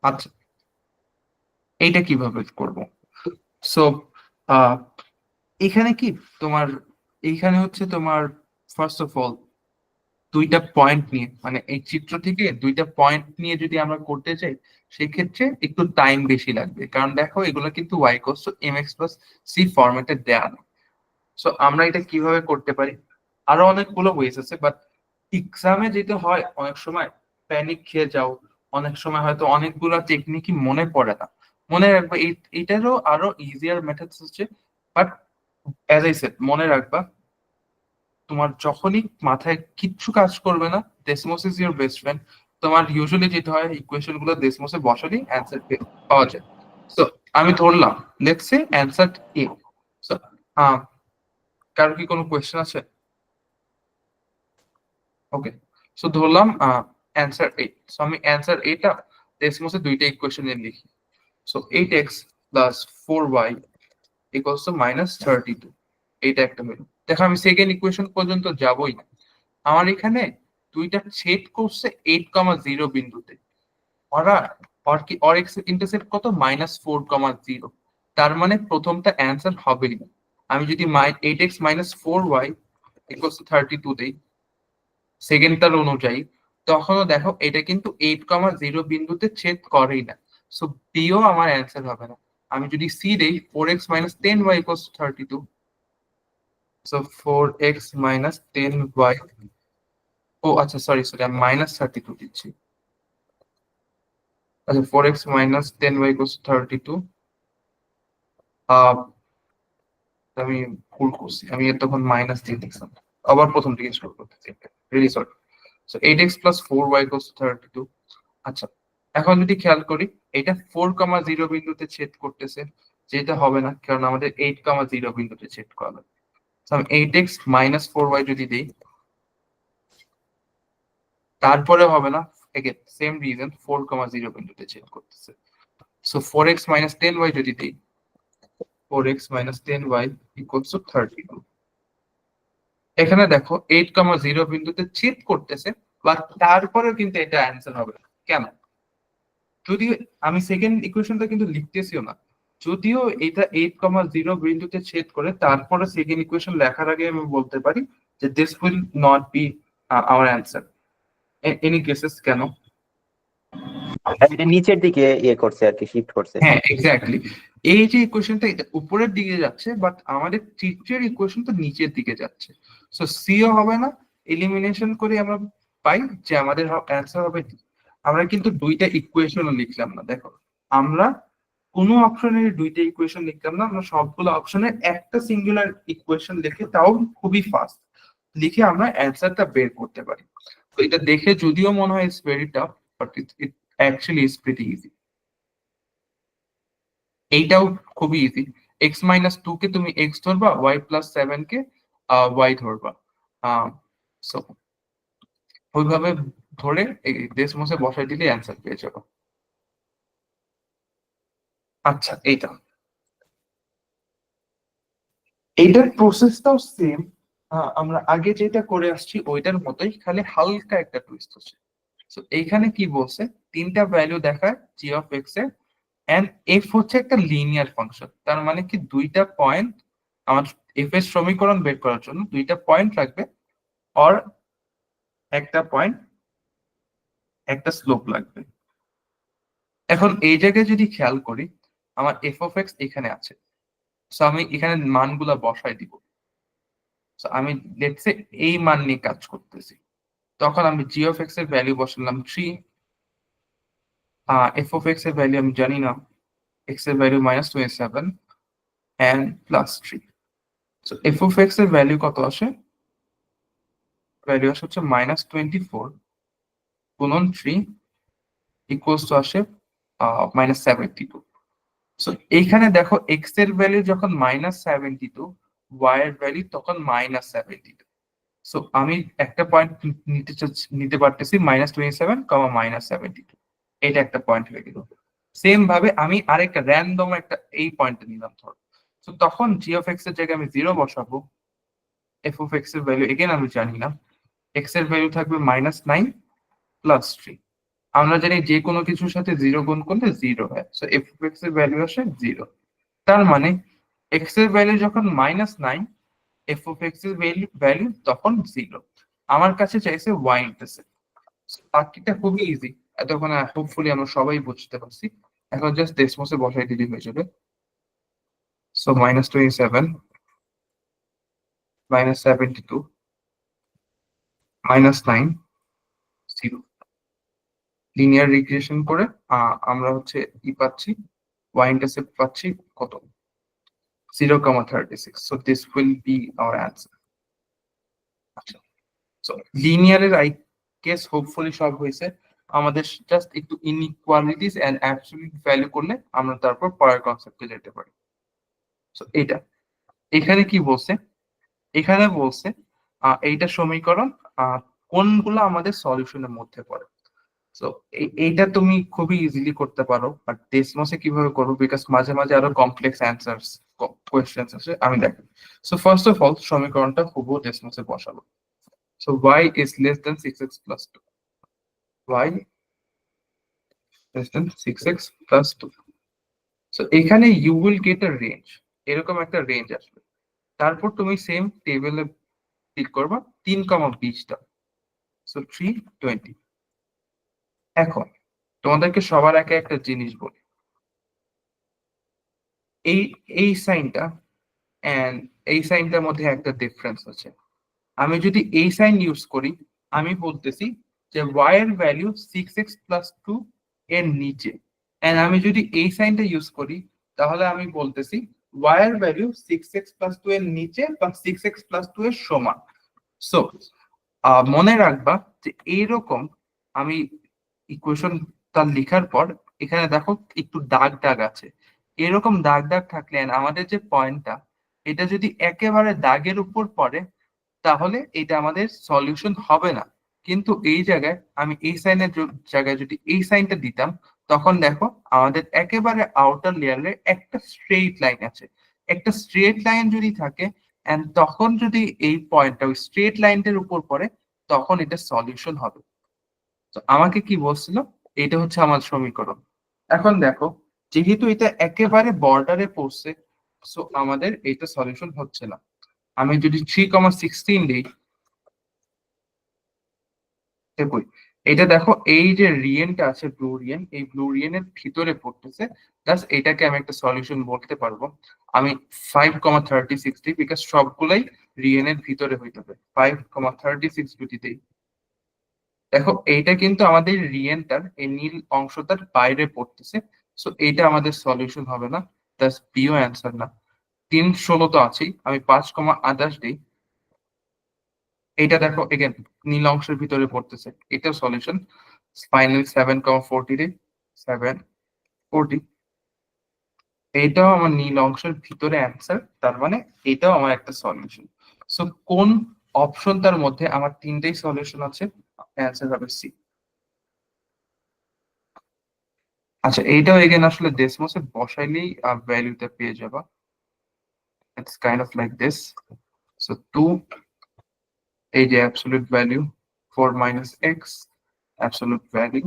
আচ্ছা, এইটা কিভাবে করব? সো এখানে কি তোমার, এইখানে হচ্ছে তোমার ফার্স্ট অফ অল দুইটা পয়েন্ট নিয়ে, মানে এই চিত্র থেকে দুইটা পয়েন্ট নিয়ে যদি আমরা করতে চাই, সেক্ষেত্রে একটু টাইম বেশি লাগবে। কারণ দেখো এগুলো কিন্তু y equals to mx plus c ফরম্যাটে দেয়া না। সো আমরা এটা কিভাবে করতে পারি? আরো অনেকগুলো ওয়েজ আছে, বাট এক্সামে যেতে হয় অনেক সময় প্যানিক খেয়ে যাও, অনেক সময় হয়তো অনেকগুলো টেকনিকই মনে পড়ে না। মনে রাখবে এইটারও আরো ইজিয়ার মেথডস হচ্ছে, বাট অ্যাজ আই সেড মনে রাখবা, তোমার যখনই মাথায় কিচ্ছু কাজ করবে না, ডেসমোস ইজ ইউর বেস্ট ফ্রেন্ড। তোমার ইউজুয়ালি যেটা হয়, ইকুয়েশন গুলো ডেসমোসে বসালেই অ্যান্সার পাওয়া যায়। সো আমি ধরলাম let's say answer A. So কারো কি কোনো কোয়েশ্চেন আছে? ওকে, সো ধরলাম অ্যান্সার এ। সো আমি অ্যান্সার এটা ডেসমোসে দুইটা ইকুয়েশনে লিখি। So 8x plus 4y equals to -32। এইটা একটা হলো। দেখো আমি সেকেন্ড ইকুয়েশন পর্যন্ত যাবই না। আমার এখানে দুইটা ছেদ করছে 8,0 বিন্দুতে। ওরা অর এক্স ইন্টারসেপ্ট কত? -4,0। তার মানে প্রথমটা অ্যান্সার হবেই না। আমি যদি 8x - 4y ইকুয়ালস টু 32 দেই সেকেন্ডটার অনুযায়ী, তখনও দেখো এটা কিন্তু 8,0 বিন্দুতে ছেদ করেই না। সো বিও আমার অ্যান্সার হবে না। আমি যদি সি দেই 4x - 10y equals to 32, so 4x - 10y, ও আচ্ছা সরি সরি, আমি -32 দিচ্ছি। আচ্ছা 4x - 10y ইকুয়ালস টু 32। আমি ভুল করছি, আমি এর তখন মাইনাস দিয়ে দিচ্ছিলাম। আবার প্রথম থেকে শুরু করতেছি, really sorry. So 8x + 4y = 32। আচ্ছা, এখন যদি খেয়াল করি, এটা 4,0 বিন্দুতে ছেদ করতেছে, যেটা হবে না কারণ আমাদের 8,0 বিন্দুতে ছেদ করা লাগবে। সো আমি 8x - 4y যদি দিই, তারপরে হবে না, এগেন সেম রিজন, 4,0 বিন্দুতে ছেদ করতেছে। সো 4x - 10y যদি দিই, 4x - 10y = 32। এখানে দেখো 8,0 বিন্দুতে ছেদ করতেছে, বা তারপরেও কিন্তু এটা অ্যান্সার হবে না। কেন? যদিও আমি সেকেন্ড ইকুয়েশনটা কিন্তু লিখতেছিও না, যদিও এটা 8,0 বিন্দুতে ছেদ করে, তারপরে সেকেন্ড ইকুয়েশন লেখার আগে আমি বলতে পারি যে this will not be hour answer. Any cases কেন? এটা নিচের দিকে ইয়ে করছে আর কি, শিফট করছে। হ্যাঁ এক্স্যাক্টলি, এই যে ইকুয়েশনটা এটা উপরের দিকে যাচ্ছে, বাট আমাদের তৃতীয় ইকুয়েশন তো নিচের দিকে যাচ্ছে। সো সিও হবে না, এলিমিনেশন করে আমরা পাই যে আমাদের অ্যান্সার হবে D। আমরা কিন্তু দুইটা ইকুয়েশনও লিখলাম না, দেখো আমরা কোনো অপশনের দুইটা ইকুয়েশন লিখলাম না, আমরা সবগুলো অপশনের একটা সিঙ্গুলার ইকুয়েশন লিখে, তাও খুবই ফাস্ট লিখে আমরা অ্যান্সারটা বের করতে পারি। তো এটা দেখে যদিও মনে হয় it's very tough, but it actually is pretty easy. এইটাও খুবই ইজি। x - 2 কে তুমি x ধরবা, y+7 কে y ধরবা। সো ওইভাবে ধরে এই ডেসমোসে বসাই দিলে অ্যান্সার পেয়ে যাবো। আচ্ছা, এইটার প্রসেসটাও সেম, আমরা আগে যেটা করে আসছি ওইটার মতোই, খালি হালকা একটা টুইস্ট হচ্ছে। তো এইখানে কি বলছে, তিনটা ভ্যালু দেখায় g অফ x এর, এন্ড এফ হচ্ছে একটা লিনিয়ার ফাংশন, তার মানে কি দুইটা পয়েন্ট আমার এফ এর সমীকরণ বের করার জন্য দুইটা পয়েন্ট লাগবে, অর একটা পয়েন্ট একটা স্লোপ লাগবে। এখন এই জায়গায় যদি খেয়াল করি, আমার এফ অফ এক্স এখানে আছে, সো আমি এখানে মানগুলা বসাই দিব। সো আমি লেটস সে এই মান নিয়ে কাজ করতেছি, তখন আমি জি অফ এক্স এর ভ্যালু বসালাম 3, এফ অফ এক্স এর ভ্যালু আমি জানি না, এক্স এর value -27 and +3। So f of x এর ভ্যালু কত আসে? ভ্যালু আসে হচ্ছে -24 গুণন 3 ইকুয়ালস টু আসে -72। সো এইখানে দেখো এক্স এর ভ্যালু যখন -72, ওয়াই এর ভ্যালু তখন -72। সো আমি একটা পয়েন্ট নিতে পারতেছি -27, -72, এটা একটা পয়েন্ট হয়ে গেল। সেম ভাবে আমি আরেকটা র্যান্ডম একটা এই পয়েন্ট নিলাম ধর, তো তখন জি অফ এক্স এর জায়গায় আমি 0 বসাবো, এফ অফ এক্স এর ভ্যালু এগেন আমি জানি না, এক্স এর ভ্যালু থাকবে -9 +3। আমরা জানি যে কোনো কিছুর সাথে 0 গুণ করলে 0 হয়, সো এফ অফ এক্স এর ভ্যালু আসে 0। তার মানে এক্স এর ভ্যালু যখন -9, এফ অফ এক্স এর ভ্যালু তখন 0। আমার কাছে চাইছে ওয়াই ইন্টারসেপ্ট। বাকিটা খুবই ইজি, এতক্ষণ হোপফুলি আমরা সবাই বুঝতে পারছি। এখন জাস্ট ডেসমোসে বসাই দিলেই হয়ে যাবে। সো -27 -72 -9 0, লিনিয়ার রিগ্রেশন করে আমরা হচ্ছে পাচ্ছি, ওয়াই ইন্টারসেপ্ট পাচ্ছি কত? 0,36। So this will be hour answer. আচ্ছা, সো লিনিয়ারের আই গেস হোপফুলি সব হয়েছে। আমাদের জাস্ট একটু ইনইকুয়ালিটিস এন্ড অ্যাবসলিউট ভ্যালু করলে আমরা তারপর পরের কনসেপ্টে যেতে পারি। সো এটা এখানে কি বলছে? এখানে বলছে এইটা সমীকরণ কোনগুলো আমাদের সলিউশনের মধ্যে পড়ে। সো এইটা তুমি খুবই ইজিলি করতে পারো, বাট ডেসমসে কিভাবে করবো, বিকজ মাঝে মাঝে আরো কমপ্লেক্স অ্যান্সার্স কোয়েশ্চেন্স আছে, আমি দেখো। সো ফার্স্ট অফ অল সমীকরণটা হুবহু ডেসমসে বসাবো। So y is less than 6x plus 2, y less than 6x plus 2। So এখানে you will get a range, এরকম একটা রেঞ্জ আসবে। তারপর তুমি সেম টেবিলে ক্লিক করবা 3,20টা, সো 320। এখন তোমাদেরকে সবার আগে একটা জিনিস বলি, এই এই সাইনটা এন্ড এই সাইনটার মধ্যে একটা ডিফারেন্স আছে। আমি যদি এই সাইন ইউজ করি, আমি বলতেছি যে y এর ভ্যালু 6x plus 2 এর নিচে, এন্ড আমি যদি এই সাইনটা ইউজ করি, তাহলে আমি বলতেছি y এর ভ্যালু 6x plus 2 এর নিচে বা 6x plus 2 এর সমান। সো মনে রাখবা যে এইরকম আমি ইকুয়েশনটা লেখার পর এখানে দেখো একটু দাগ দাগ আছে, এরকম দাগ দাগ থাকলে and আমাদের যে পয়েন্টটা এটা যদি একেবারে দাগের উপর পড়ে, তাহলে এটা আমাদের সলিউশন হবে না। কিন্তু এই জায়গায় আমি এই সাইনের জায়গায় যদি এই সাইনটা দিতাম, তখন দেখো আমাদের একেবারে আউটার লেয়ারে একটা স্ট্রেইট লাইন আছে। একটা স্ট্রেট লাইন যদি থাকে এন্ড তখন যদি এই পয়েন্টটা ওই স্ট্রেট লাইনটার উপর পড়ে, তখন এটা সলিউশন হবে। তো আমাকে কি বলছিল, এটা হচ্ছে আমার সমীকরণ। এখন দেখো যেহেতু এটা একেবারে বর্ডারে পড়ছে, সো আমাদের এটা সলিউশন হচ্ছে না। আমি যদি 3,16 দিই, দেখুই এটা দেখো এই যে রিয়েনটা আছে ব্লু রিয়েন, এই ব্লু রিয়েনের ভিতরে পড়তেছে, প্লাস এটাকে আমি একটা সলিউশন বলতে পারবো। আমি 5,36 দিই, বিকজ সবগুলাই রিয়েনের ভিতরে হইতে হবে। 5,36 যদি দিই, দেখো এইটা কিন্তু আমাদের রিয়েনটার এই নীল অংশটার বাইরে পড়তেছে, সো এইটা আমাদের সলিউশন হবে না, প্লাস বিও অ্যান্সার না। 3,16 তো আছেই, আমি 5,28 দিই, এইটা দেখো এগেন নীল অংশের ভিতরে পড়তেছে, এটাও সলিউশন। ফাইনালি 7,40 দিই, 7,40, এইটাও আমার নীল অংশের ভিতরে অ্যান্সার, তার মানে এটাও আমার একটা সলিউশন। সো কোন অপশনটার মধ্যে আমার তিনটেই সলিউশন আছে? অ্যান্সার হবে সি। আচ্ছা, এইটাও এগেন আসলে ডেসমোসে বসাইলেই ভ্যালুটা পেয়ে যাবা। It's kind of like this. So 2, এই যে absolute value 4 minus x, absolute value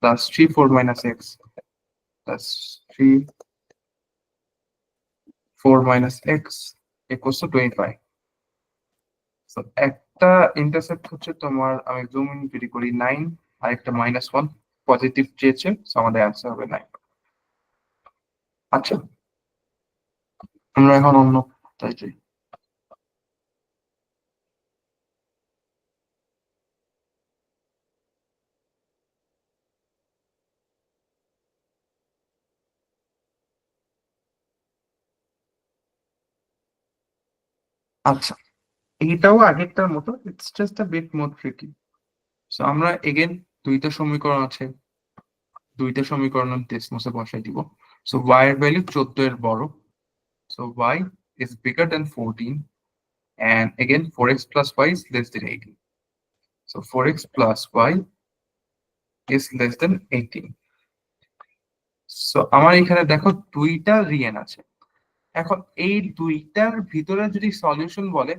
plus 3 4 minus x, plus 3 4 minus x equals to 25. So একটা ইন্টারসেপ্ট হচ্ছে তোমার, আমি জুম ইন যদি করি 9, আর একটা -1 পজিটিভ চেয়েছে, সো আমাদের অ্যান্সার হবে 9। আচ্ছা, আমরা এখন অন্য তাই যাই। আচ্ছা, এটাও আগেরটার মতো, it's just a bit more tricky. So আমরা এগেন দুইটা সমীকরণ আছে, দুইটা সমীকরণ ডেসমসে বসাই দিব। সো y এর ভ্যালু 14 এর বড়, so y is bigger than 14, and again 4x plus y is less than 18. So 4x plus y is less than 18. So আমার এখানে দেখো দুইটা রিয়েল আছে। এখন এই দুইটার ভিতরে যদি সলিউশন বলে,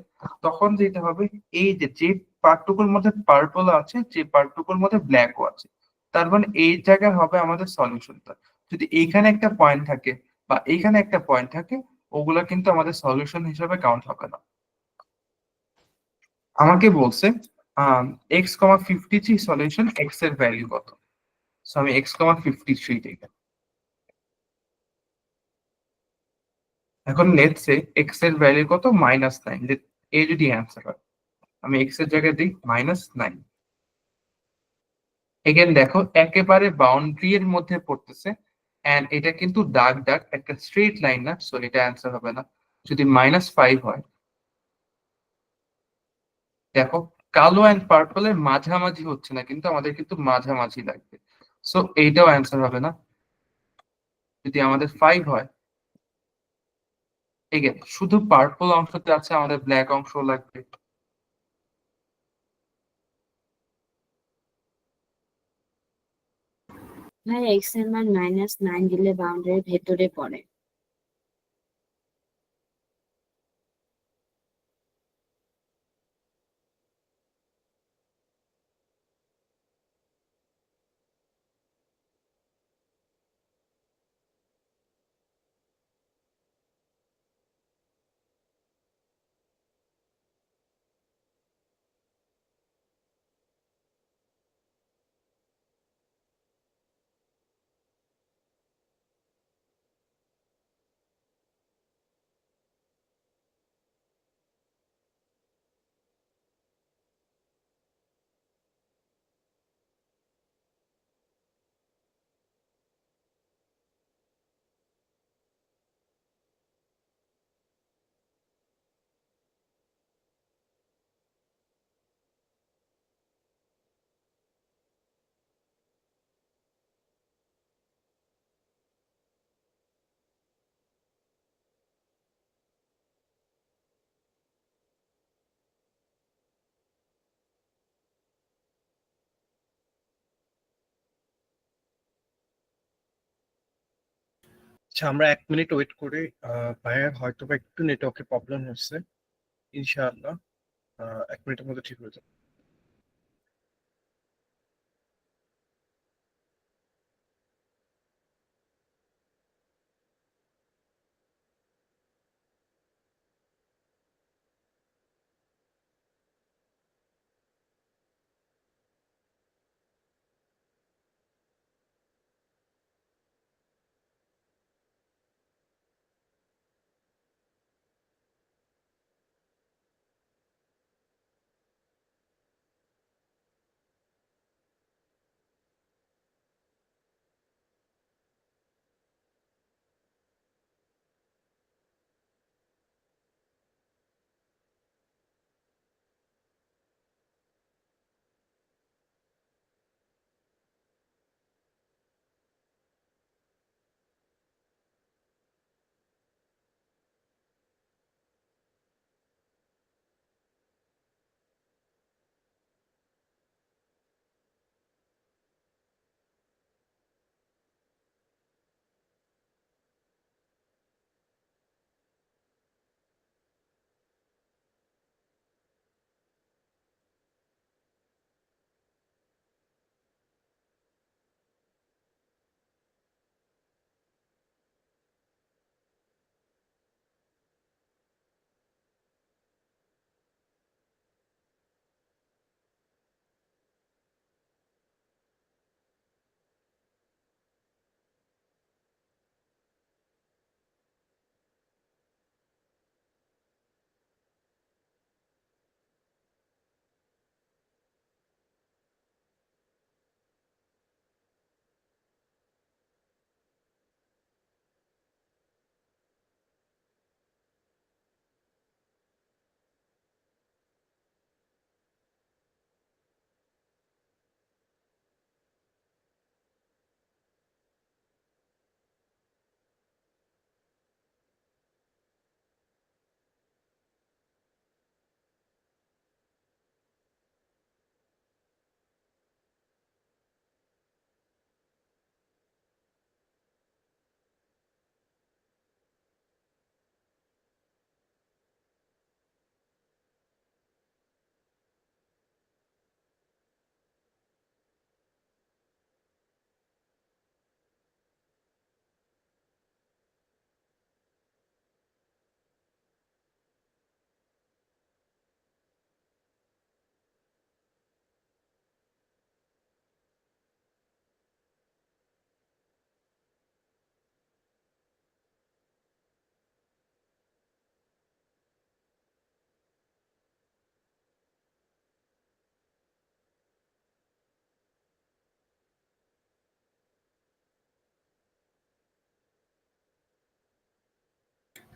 তখন যেটা হবে, এই যে যে পার্টটুকুর মধ্যে পার্পল আছে, যে পার্টটুকুর মধ্যে ব্ল্যাকও আছে, তার মানে এই জায়গায় হবে আমাদের সলিউশনটা। যদি এইখানে একটা পয়েন্ট থাকে বা এইখানে একটা পয়েন্ট থাকে, ওগুলা কিন্তু আমাদের সলিউশন হিসেবে কাউন্ট হবে না। আমাকে বলছে এক্স কমা 53 সলিউশন, এক্স এর ভ্যালু কত। সো আমি এক্স কমা 53 দিই। এখন লেটস সে এক্স এর ভ্যালু কত, -9। এ যদি অ্যান্সার হয়, আমি এক্স এর জায়গায় দিই -9। এগেন দেখো একেবারে বাউন্ডারি এর মধ্যে পড়তেছে, এন্ড এটা কিন্তু দাগ দাগ, একটা স্ট্রেট লাইন না, সো এটা অ্যান্সার হবে না। যদি -5 হয়, দেখো কালো অ্যান্ড পার্পল এর মাঝামাঝি হচ্ছে না, কিন্তু আমাদের কিন্তু মাঝামাঝি লাগবে, সো এইটাও অ্যান্সার হবে না। যদি আমাদের 5 হয়, এগেন শুধু পার্পল অংশতে আছে, আমাদের ব্ল্যাক অংশ লাগবে। ভাই এক্স এর মান -9 দিলে বাউন্ডারির ভেতরে পড়ে। আচ্ছা, আমরা 1 মিনিট ওয়েট করে ভাইয়ার হয়তো বা একটু নেটওয়ার্কের প্রবলেম হচ্ছে। ইনশাআল্লাহ 1 মিনিটের মধ্যে ঠিক হয়ে যাবে।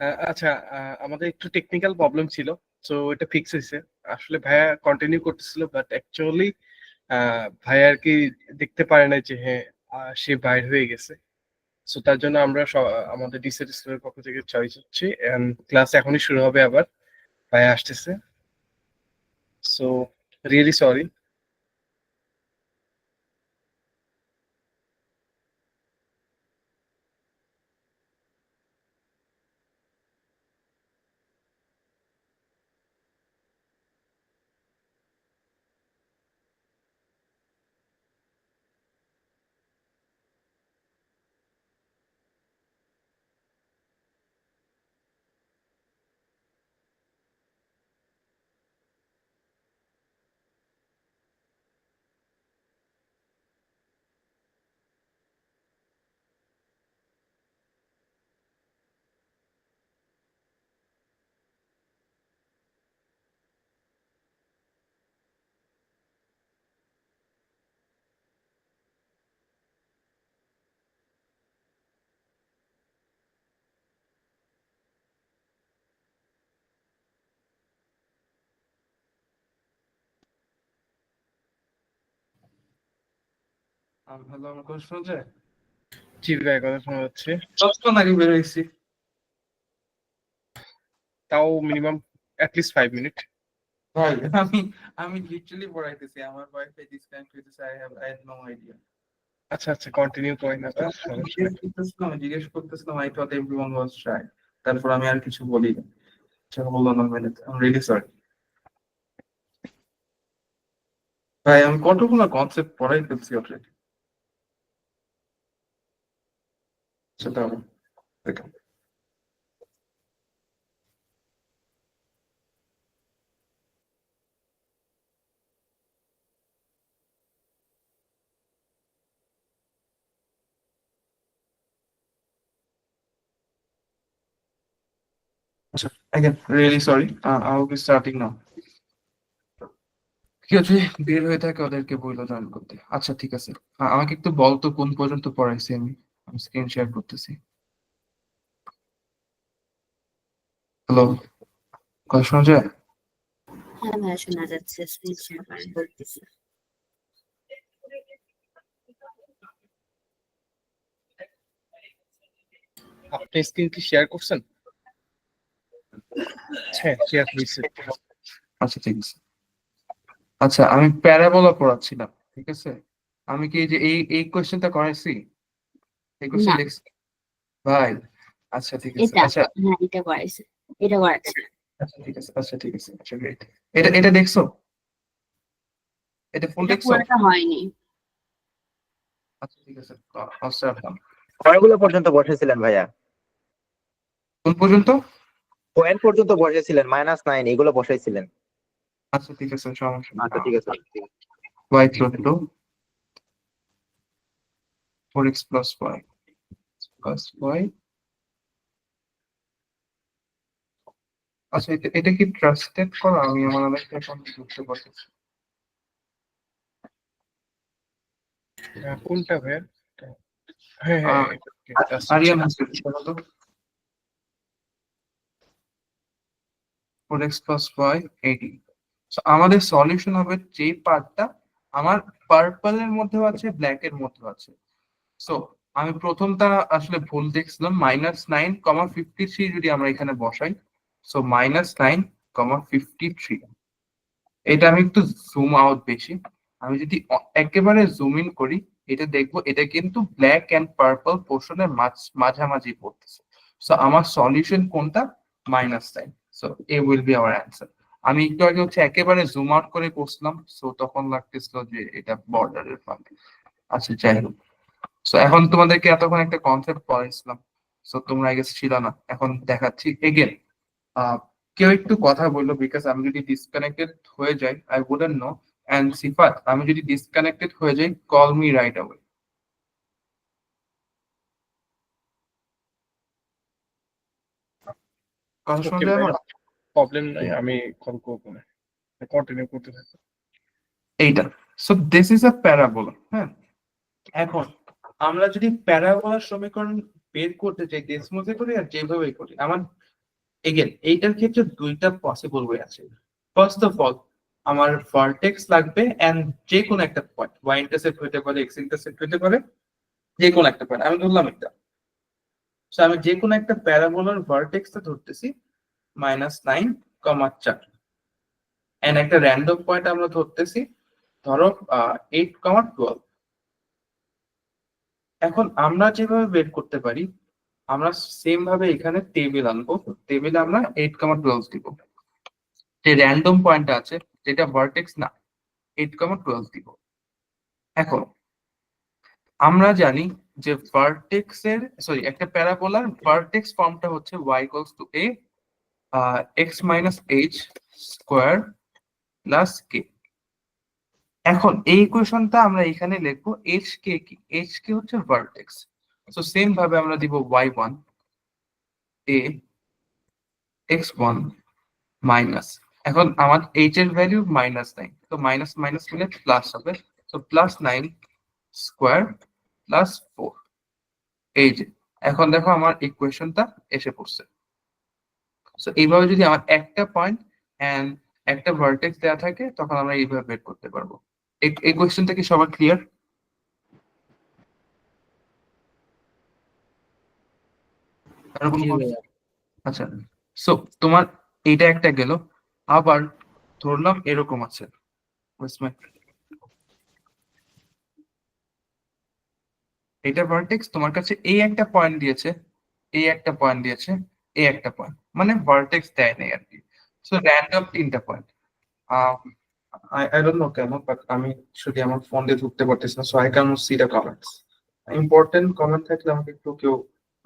আচ্ছা, আমাদের একটু টেকনিক্যাল প্রবলেম ছিল, তো এটা ফিক্স হয়েছে। আসলে ভাইয়া কন্টিনিউ করতেছিল, বাট অ্যাকচুয়ালি ভাইয়া আর কি দেখতে পারে না যে হ্যাঁ সে বাইর হয়ে গেছে। সো তার জন্য আমরা আমাদের ডিসেট স্কুলের পক্ষ থেকে চয়েস হচ্ছে, এন্ড ক্লাস এখনই শুরু হবে আবার, ভাইয়া আসতেছে। So really sorry. হ্যালো, আমার কথা শোনা যায়? জি ভাইয়া, কথা শোনা যাচ্ছে। কতক্ষণ আগে বের হয়েছি? তাও মিনিমাম অ্যাটলিস্ট 5 মিনিট। ভাই আমি আমি লিটারালি পড়াইতেছি, আমার ওয়াইফাই ডিসকানেক্ট হইতেছে। I have no idea. আচ্ছা আচ্ছা, কন্টিনিউ করেন না, সমস্যা নেই। জিজ্ঞেস করতেছিলাম, I thought everyone was try. তারপর আমি আর কিছু বলি না। আচ্ছা, hold on a minute, I am really sorry. ভাই আমি কতগুলো কনসেপ্ট পড়াই ফেলছি অলরেডি। সেটা হবে দেখেন। আচ্ছা, again really sorry, I will be starting now. কি আছে, বের হয়ে থাকে ওদেরকে বইলো জয়েন করতে। আচ্ছা ঠিক আছে, আমাকে একটু বলতো কোন পর্যন্ত পড়াইছি আমি। আমি স্ক্রিন শেয়ার করতেছি। হ্যালো, কথা শোনা যায়? হ্যাঁ ভাইয়া, শোনা যাচ্ছে, স্ক্রিন শেয়ার করেন বলতেছি। আপনি স্ক্রিন কি শেয়ার করছেন? হ্যাঁ, শেয়ার হয়েছে। আচ্ছা ঠিক আছে। আচ্ছা, আমি প্যারাবোলা পড়াচ্ছিলাম, ঠিক আছে? আমি কি এই যে এই কোয়েশ্চেনটা করাইছি? এই কোয়েশ্চেন না, দেখছি ভাই? আচ্ছা ঠিক আছে। এটা, আচ্ছা হ্যাঁ এটা করাইছে, এটা করাচ্ছে। আচ্ছা ঠিক আছে। আচ্ছা ঠিক আছে। আচ্ছা গ্রেট। এটা এটা দেখছো? এটা ফুল এটা দেখছো? পুরোটা হয়নি। আচ্ছা ঠিক আছে। অবসার্ভ। কয়গুলো পর্যন্ত বসেছিলেন ভাইয়া? কোন পর্যন্ত? পয়েন্ট পর্যন্ত বসেছিলেন, -9 এগুলো বসাইছিলেন? আচ্ছা ঠিক আছে, সমস্যা নেই। আচ্ছা ঠিক আছে। y equal to 4x plus y plus y। আচ্ছা এটা কি ট্রাস্টেড করা? আমি আমার অনেকটা এখন বুঝতে পারতেছি। কোনটা ভাইয়া? হ্যাঁ হ্যাঁ, আরিয়ান হোসেন, শোনো তো। 4x plus y 18। So, আমাদের সলিউশন হবে যে পার্টটা আমার পার্পল এর মধ্যে আছে, ব্ল্যাক এর মধ্যে আছে। সো আমি প্রথমটা আসলে ভুল দেখছিলাম, -9,53 যদি আমরা এখানে বসাই। সো -9,53। এটা আমি একটু জুম আউট বেশি। আমি যদি একেবারে জুম ইন করি, এটা দেখবো এটা কিন্তু ব্ল্যাক এন্ড পার্পল পোর্শনের মাঝামাঝি পড়তেছে। সো আমার সলিউশন কোনটা? -9। So A will be hour answer. আমি একটু আগে হচ্ছে একেবারে জুম আউট করে করছিলাম, সো তখন লাগতেছিল যে এটা বর্ডারের ফাঁকে। আচ্ছা যাই হোক। সো এখন তোমাদেরকে এতক্ষণ একটা কনসেপ্ট পড়াইছিলাম, সো তোমরা আই গেস ছিল না। এখন দেখাচ্ছি এগেন। কেউ একটু কথা বললো, বিকজ আমি যদি ডিসকানেক্টেড হয়ে যাই আই উডন্ট নো। এন্ড সিফাত, আমি যদি ডিসকানেক্টেড হয়ে যাই কল মি রাইট অ্যাওয়ে। কথা শোনা ওকে যায় ভাইয়া, আমার? প্রবলেম নাই, আমি কল করবো না, কন্টিনিউ করতে থাকো। এইটা। So this is a parabola. হ্যাঁ, এখন আমরা যদি প্যারাবোলার সমীকরণ বের করতে চাই, ডেসমোসে করি আর যেভাবে করি, আমার এগেন এইটার ক্ষেত্রে দুইটা পসিবল ওয়ে আছে। ফার্স্ট অফ অল আমার ভার্টেক্স লাগবে এন্ড যে কোনো একটা পয়েন্ট ওয়াই ইন্টারসেক্ট হতে পারে, এক্স ইন্টারসেক্ট হতে পারে, যে কোনো একটা পয়েন্ট। আমি ধরলাম এটা, সো আমি যে কোনো একটা প্যারাবোলার ভার্টেক্সটা ধরতেছি -9, 4 এন্ড একটা র্যান্ডম পয়েন্ট আমরা ধরতেছি ধরো 8, 12। এখন আমরা যেভাবে বের করতে পারি, আমরা সেম ভাবে এখানে টেবিল আনবো, টেবিলে আমরা 8, 12 দিব, যে র্যান্ডম পয়েন্ট আছে যেটা ভার্টেক্স না 8, 12 দিব। এখন আমরা জানি যে ভার্টেক্স এর একটা প্যারাবোলার ভার্টেক্স ফর্মটা হচ্ছে y = a x - h square plus k। এখন এই ইকুয়েশনটা আমরা এখানে লিখবো hk কি, hk হচ্ছে ভার্টেক্স। সো সেম ভাবে আমরা দিব y1 a x1 মাইনাস, এখন আমার h এর ভ্যালু -9, তো মাইনাস মাইনাস মিলে প্লাস হবে, তো +9 স্কয়ার প্লাস 4। এই যে এখন দেখো আমার ইকুয়েশনটা এসে পড়ছে। সো এইভাবে যদি আমার একটা পয়েন্ট এন্ড একটা ভার্টেক্স দেওয়া থাকে তখন আমরা এইভাবে বের করতে পারবো। এই কোয়েশ্চেনটা কি সবার ক্লিয়ার? আচ্ছা, সো তোমার এইটা একটা গেল, আবার ধরলাম এরকম আছে, এটা ভার্টেক্স তোমার কাছে এই একটা পয়েন্ট দিয়েছে, এই একটা পয়েন্ট দিয়েছে, এই একটা পয়েন্ট, মানে ভার্টেক্স দেয় নাই আর কি। সো র্যান্ডম 3টা পয়েন্ট। I don't know কেন, বাট আমি শুধু আমার ফোন দিয়ে ঢুকতে পারতেছি না, so I can see the comments. Important comment থাকলে আমাকে একটু কেউ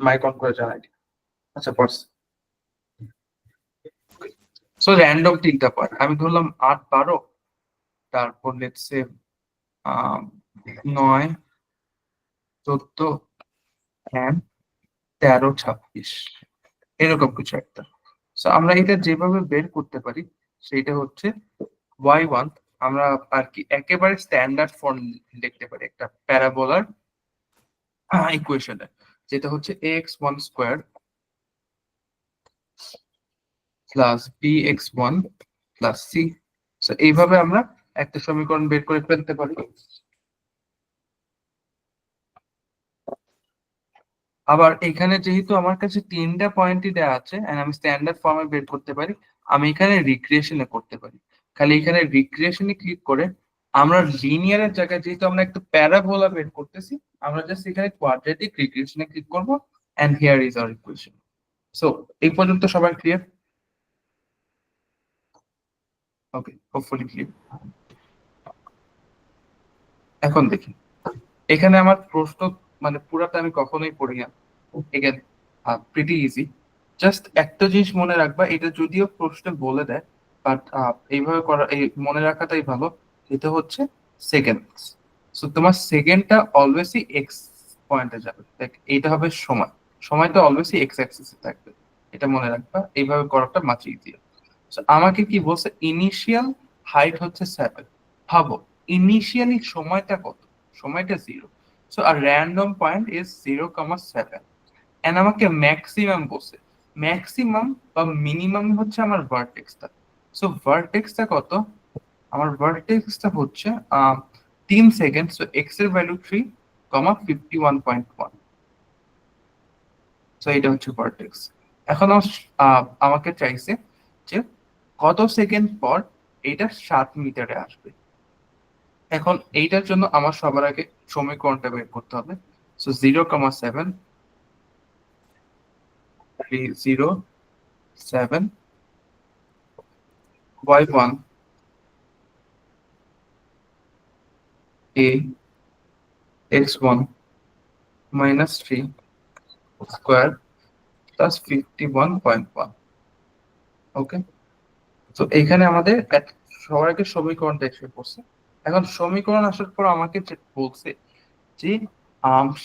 মাইক অন করে জানাই দিন। আচ্ছা পার্স, সো র্যান্ডম 3টা পয়েন্ট আমি ধরলাম 8, 12, তারপর লেটস সে 9, 14 and 13, 26, এরকম কিছু একটা। সো আমরা এটা যেভাবে বের করতে পারি সেটা হচ্ছে y1 আমরা আর কি একেবারে স্ট্যান্ডার্ড ফর্ম লিখতে পারি একটা প্যারাবোলার ইকুয়েশনে, যেটা হচ্ছে ax1 square plus bx1 plus c। So এইভাবে আমরা একটা সমীকরণ বের করে ফেলতে পারি। আবার এখানে যেহেতু আমার কাছে 3টা পয়েন্টই দেওয়া আছে এন্ড আমি স্ট্যান্ডার্ড ফর্মে বের করতে পারি, আমি এখানে রিগ্রেশনে করতে পারি। খালি এখানে রিগ্রেশনে ক্লিক করে আমরা লিনিয়ারের জায়গায় যেহেতু আমরা একটা প্যারাবোলা বের করতেছি, আমরা জাস্ট এখানে কোয়াড্রেটিক রিগ্রেশনে ক্লিক করব and here is our equation. So এই পর্যন্ত সবাই ক্লিয়ার? ওকে, হোপফুলি ক্লিয়ার। এখন দেখি এখানে আমার প্রশ্ন মানে পুরাটা আমি কখনোই পড়ি না, এগেন প্রিটি ইজি। জাস্ট একটা জিনিস মনে রাখবা, এটা যদিও প্রশ্নে বলে দেয় বাট এইভাবে করা, এই মনে রাখাটাই ভালো, এটা হচ্ছে সেকেন্ড। সো তোমার সেকেন্ডটা অলওয়েজই এক্স পয়েন্টে যাবে, দেখ এইটা হবে সময়, সময়টা অলওয়েজই এক্স অ্যাক্সিসে থাকবে, এটা মনে রাখবা, এইভাবে করাটা মাছ ইজিয়ার। সো আমাকে কি বলছে, ইনিশিয়াল হাইট হচ্ছে 7। ভাবো ইনিশিয়ালি সময়টা কত, সময়টা 0। সো আর র্যান্ডম পয়েন্ট ইজ 0,7 এন্ড আমাকে ম্যাক্সিমাম বলছে, ম্যাক্সিমাম বা মিনিমাম হচ্ছে আমার ভার্টেক্সটা। সো ভার্টেক্সটা কত, আমার ভার্টেক্সটা হচ্ছে 3 সেকেন্ড। সো এক্স এর ভ্যালু 3,51.1। সো এটা হচ্ছে ভার্টেক্স। এখন আমাকে চাইছে যে কত সেকেন্ড পর এটা 7 মিটারে আসবে। এখন এইটার জন্য আমার সবার আগে সমীকরণটা বের করতে হবে। So 0,7 0 7 y1 a x1 minus 3 square plus 51.1। ওকে, তো এইখানে আমাদের সবার আগে সমীকরণটা এসে পড়ছে। এখন সমীকরণ আসার পর আমাকে বলছে যে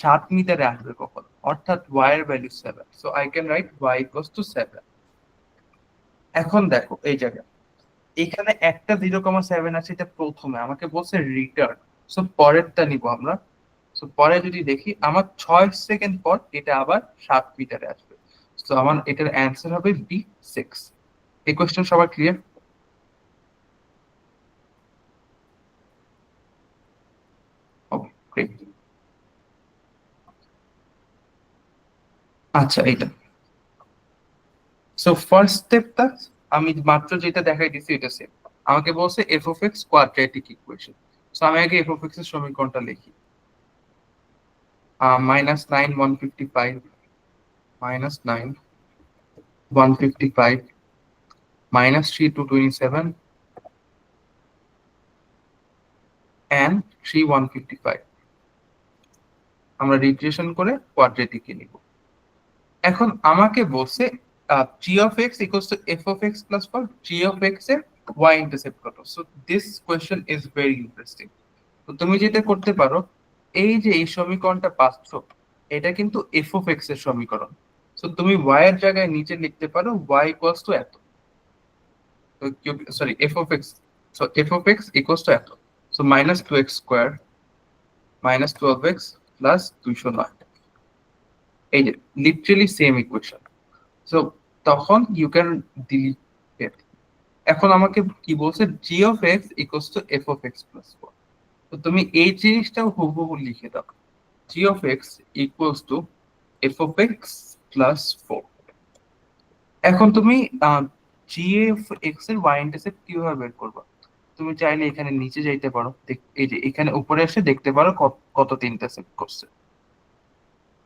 7 মিটারে আসবে কখন, অর্থাৎ y এর value 7। So I can write y = 7। এখন দেখো এই জায়গায় এখানে একটা 0,7 আছে, এটা প্রথমে আমাকে বলছে রিটার্ন। সো পরেরটা নিব আমরা। সো পরে যদি দেখি আমার 6 সেকেন্ড পর এটা আবার 7 মিটারে আসবে। তো আমার এটার অ্যান্সার হবে বি 6। এই কোয়েশ্চেন সবার ক্লিয়ার? ওকে, গ্রেট। আচ্ছা, এইটা সো ফার্স্ট স্টেপটা আমি মাত্র যেটা দেখাই দিছি এটা সেম। আমাকে বলছে F of x quadratic equation. So আমি আগে এফ অফ এক্স এর সমীকরণটা লিখি। -9 155 -9 155 -3 227 and 3 155 আমরা রিগ্রেশন করে কোয়াড্রেটিকে নিব। এখন আমাকে বলছে g of x equals to f of x plus 4, g of x এর y intercept কত। So this question is very interesting. তো তুমি যেটা করতে পারো, এই যে এই সমীকরণটা পাচ্ছ, এটা কিন্তু f of x এর সমীকরণ। সো তুমি y এর জায়গায় নিচে লিখতে পারো y equals to এত, sorry f of x, so f of x equals to এত। So -2x square -12x plus 209। এই যে লিটারালি সেম ইকুয়েশন। সো তখন ইউ ক্যান ডিলিট ইট। এখন আমাকে কি বলছে, g of x equals to f of x plus 4। তো তুমি এই জিনিসটাও হুবহু লিখে দাও, g of x equals to f of x plus 4। এখন তুমি g of x এর y ইন্টারসেপ্ট কিভাবে বের করবে? তুমি চাইলে এখানে নিচে যাইতে পারো, এই যে এখানে উপরে এসে দেখতে পারো কততে ইন্টারসেপ্ট করছে।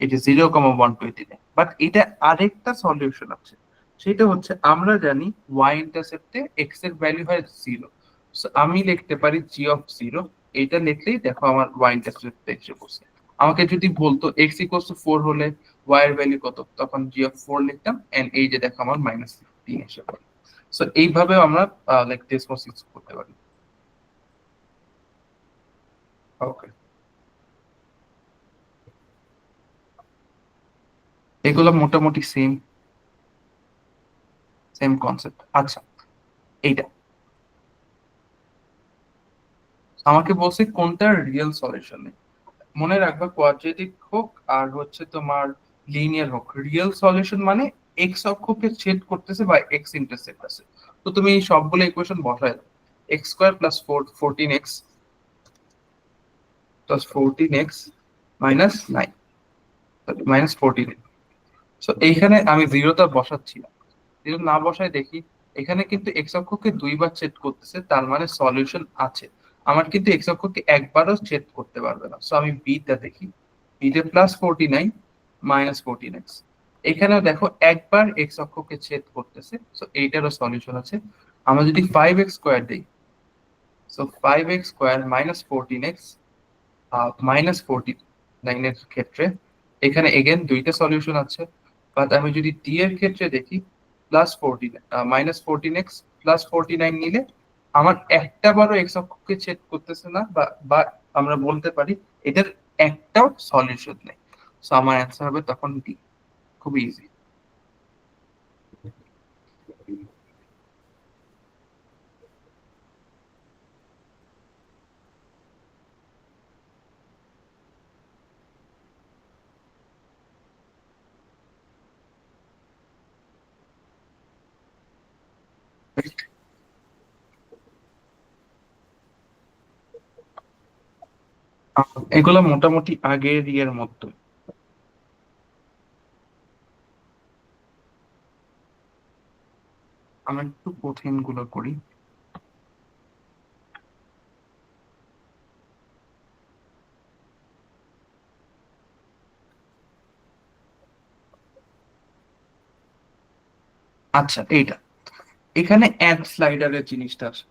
এটা 0,129। বাট এটা আরেকটা সলিউশন আছে, সেটা হচ্ছে আমরা জানি y ইন্টারসেপ্টে x এর ভ্যালু হয় 0। সো আমি লিখতে পারি g of 0। এটা লিখলেই দেখো আমার y ইন্টারসেপ্টে এসে বসে। আমাকে যদি বলতো x equals to 4 হলে y এর ভ্যালু কত, তখন g of 4 লিখতাম, এন্ড এই যে দেখো আমার -15 এসে পড়ে। সো এইভাবে আমরা লাইক ডেসমোস ইউজ করতে পারি। ওকে, এগুলো মোটামুটি সেম সেম কনসেপ্ট। আচ্ছা, এইটা আমাকে বলছে কোনটার রিয়েল সলিউশন নেই। মনে রাখবা, কোয়াড্রেটিক হোক আর হচ্ছে তোমার লিনিয়ার হোক, রিয়েল সলিউশন মানে এক্স অক্ষকে ছেদ করতেছে বা এক্স ইন্টারসেপ্ট আছে। তো তুমি এই সবগুলো ইকুয়েশন বসায় দাও, x square plus 14x plus 14x minus 9 minus 14। So এইখানে আমি জিরোটা বসাচ্ছি না, জিরো না বসায় দেখি এখানে কিন্তু এক্স অক্ষকে দুইবার ছেদ করতেছে, তার মানে সলিউশন আছে। আমার কিন্তু এক্স অক্ষকে একবারও ছেদ করতে পারবে না। সো আমি বিটা দেখি, বিটা প্লাস 49 মাইনাস 14x। এখানেও দেখো একবার এক্স অক্ষকে ছেদ করতেছে, সো এইটারও সলিউশন আছে। আমরা যদি 5x স্কোয়ার দিই, so 5x square minus 14x minus 49 এর ক্ষেত্রে এখানে এগেন দুইটা সলিউশন আছে। বাট আমি যদি টি এর ক্ষেত্রে দেখি, প্লাস 14 মাইনাস 14x প্লাস 49 নিলে আমার একটা বারও এক্স অক্ষকে ছেদ করতেছে না, বা আমরা বলতে পারি এটার একটাও সলিউশন নেই। সো আমার অ্যান্সার হবে তখন ডি। খুবই ইজি। এগুলো মোটামুটি আগের ইয়ের মতো। আমরা একটু কঠিন গুলো করি। আচ্ছা, এইটা এখানে অ্যাড স্লাইডারের জিনিসটা আছে।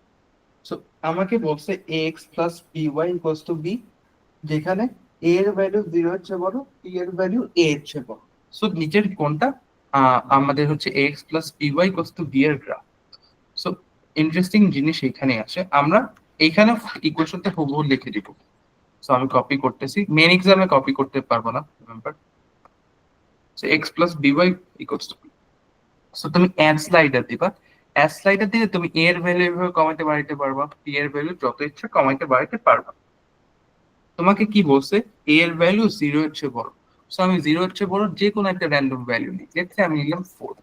সো আমাকে বলছে ax plus by equals to b, যেখানে a এর ভ্যালু 0 এর চেয়ে বড়, b এর ভ্যালু a এর চেয়ে বড়। সো নিচের কোনটা আমাদের হচ্ছে ax plus by equals to b এর গ্রাফ। সো ইন্টারেস্টিং জিনিস এখানে আছে, আমরা এইখানে ইকুয়েশনটা হুবহু লিখে দিব। সো আমি কপি করতেছি, মেন এক্সামে কপি করতে পারবো না, remember. So x plus by equals to b। So তুমি অ্যাড স্লাইডার দিবা, অ্যাড স্লাইডার দিলে তুমি a এর ভ্যালু এভাবে কমাইতে বাড়াইতে পারবা, b এর ভ্যালু যত ইচ্ছা কমাইতে বাড়াইতে পারবা। তোমাকে কি বলছে, a এর ভ্যালু 0 এর চেয়ে বড়, সো আমি 0 এর চেয়ে বড় যে কোনো একটা র্যান্ডম ভ্যালু নিই, দেখতে আমি নিলাম 4।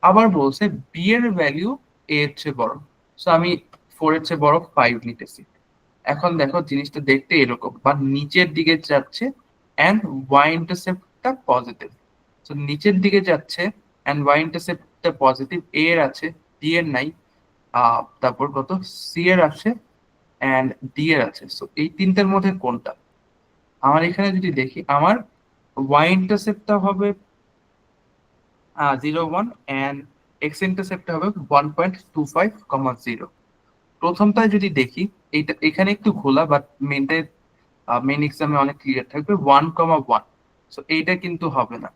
আবার বলছে বি এর ভ্যালু এ এর চেয়ে বড়, সো আমি 4 এর চেয়ে বড় 5 নিতেছি। এখন দেখো জিনিসটা দেখতে এরকম, বা নিচের দিকে যাচ্ছে এন্ড ওয়াই ইন্টারসেপ্টটা পজিটিভ। তো নিচের দিকে যাচ্ছে এন্ড ওয়াই ইন্টারসেপ্টটা পজিটিভ, এ এর আছে, ডি এর নাই, তারপর কত সি এর আছে এন্ড ডি এর আছে। সো এই তিনটার মধ্যে কোনটা? আমার এখানে যদি দেখি, আমার ওয়াই ইন্টারসেপ্টটা হবে 0 1 এন্ড এক্স ইন্টারসেপ্টটা হবে 1.25, 0। প্রথমটায় যদি দেখি, এইটা এখানে একটু ঘোলা, বাট মেইন এক্সামে অনেক ক্লিয়ার থাকবে 1,1। সো এইটা কিন্তু হবে না।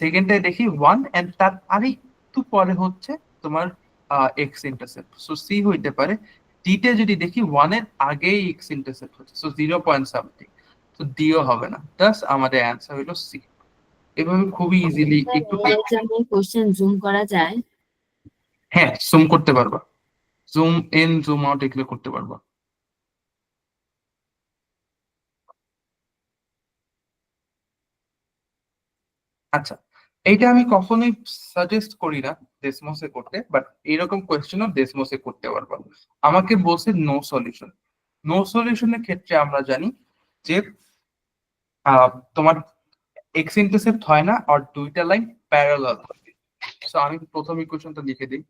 সেকেন্ডটায় দেখি 1 এন্ড তার আরেকটু পরে হচ্ছে তোমার এক্স ইন্টারসেপ্ট, সো সি হইতে পারে। ডিতে যদি দেখি 1 এর আগেই এক্স ইন্টারসেপ্ট হচ্ছে, সো 0 পয়েন্ট সামথিং, তো ডিও হবে না। দাস আমাদের অ্যান্সার হলো সি। এভাবে খুবই ইজিলি একটু, এক্সামে কোশ্চেন জুম করা যায়? হ্যাঁ জুম করতে পারবা, জুম ইন জুম আউট এগুলো করতে পারবা। আচ্ছা, এইটা আমি কখনোই সাজেস্ট করি না ডেসমোসে করতে, বাট এরকম কোয়েশ্চেনও ডেসমোসে করতে পারবা। আমাকে বলছে নো সলিউশন। নো সলিউশনের ক্ষেত্রে আমরা জানি যে তোমার এক্স ইন্টারসেপ্ট হয় না, আর দুইটা লাইন প্যারালাল থাকে। সো আমি প্রথম ইকুয়েশনটা লিখে দিই।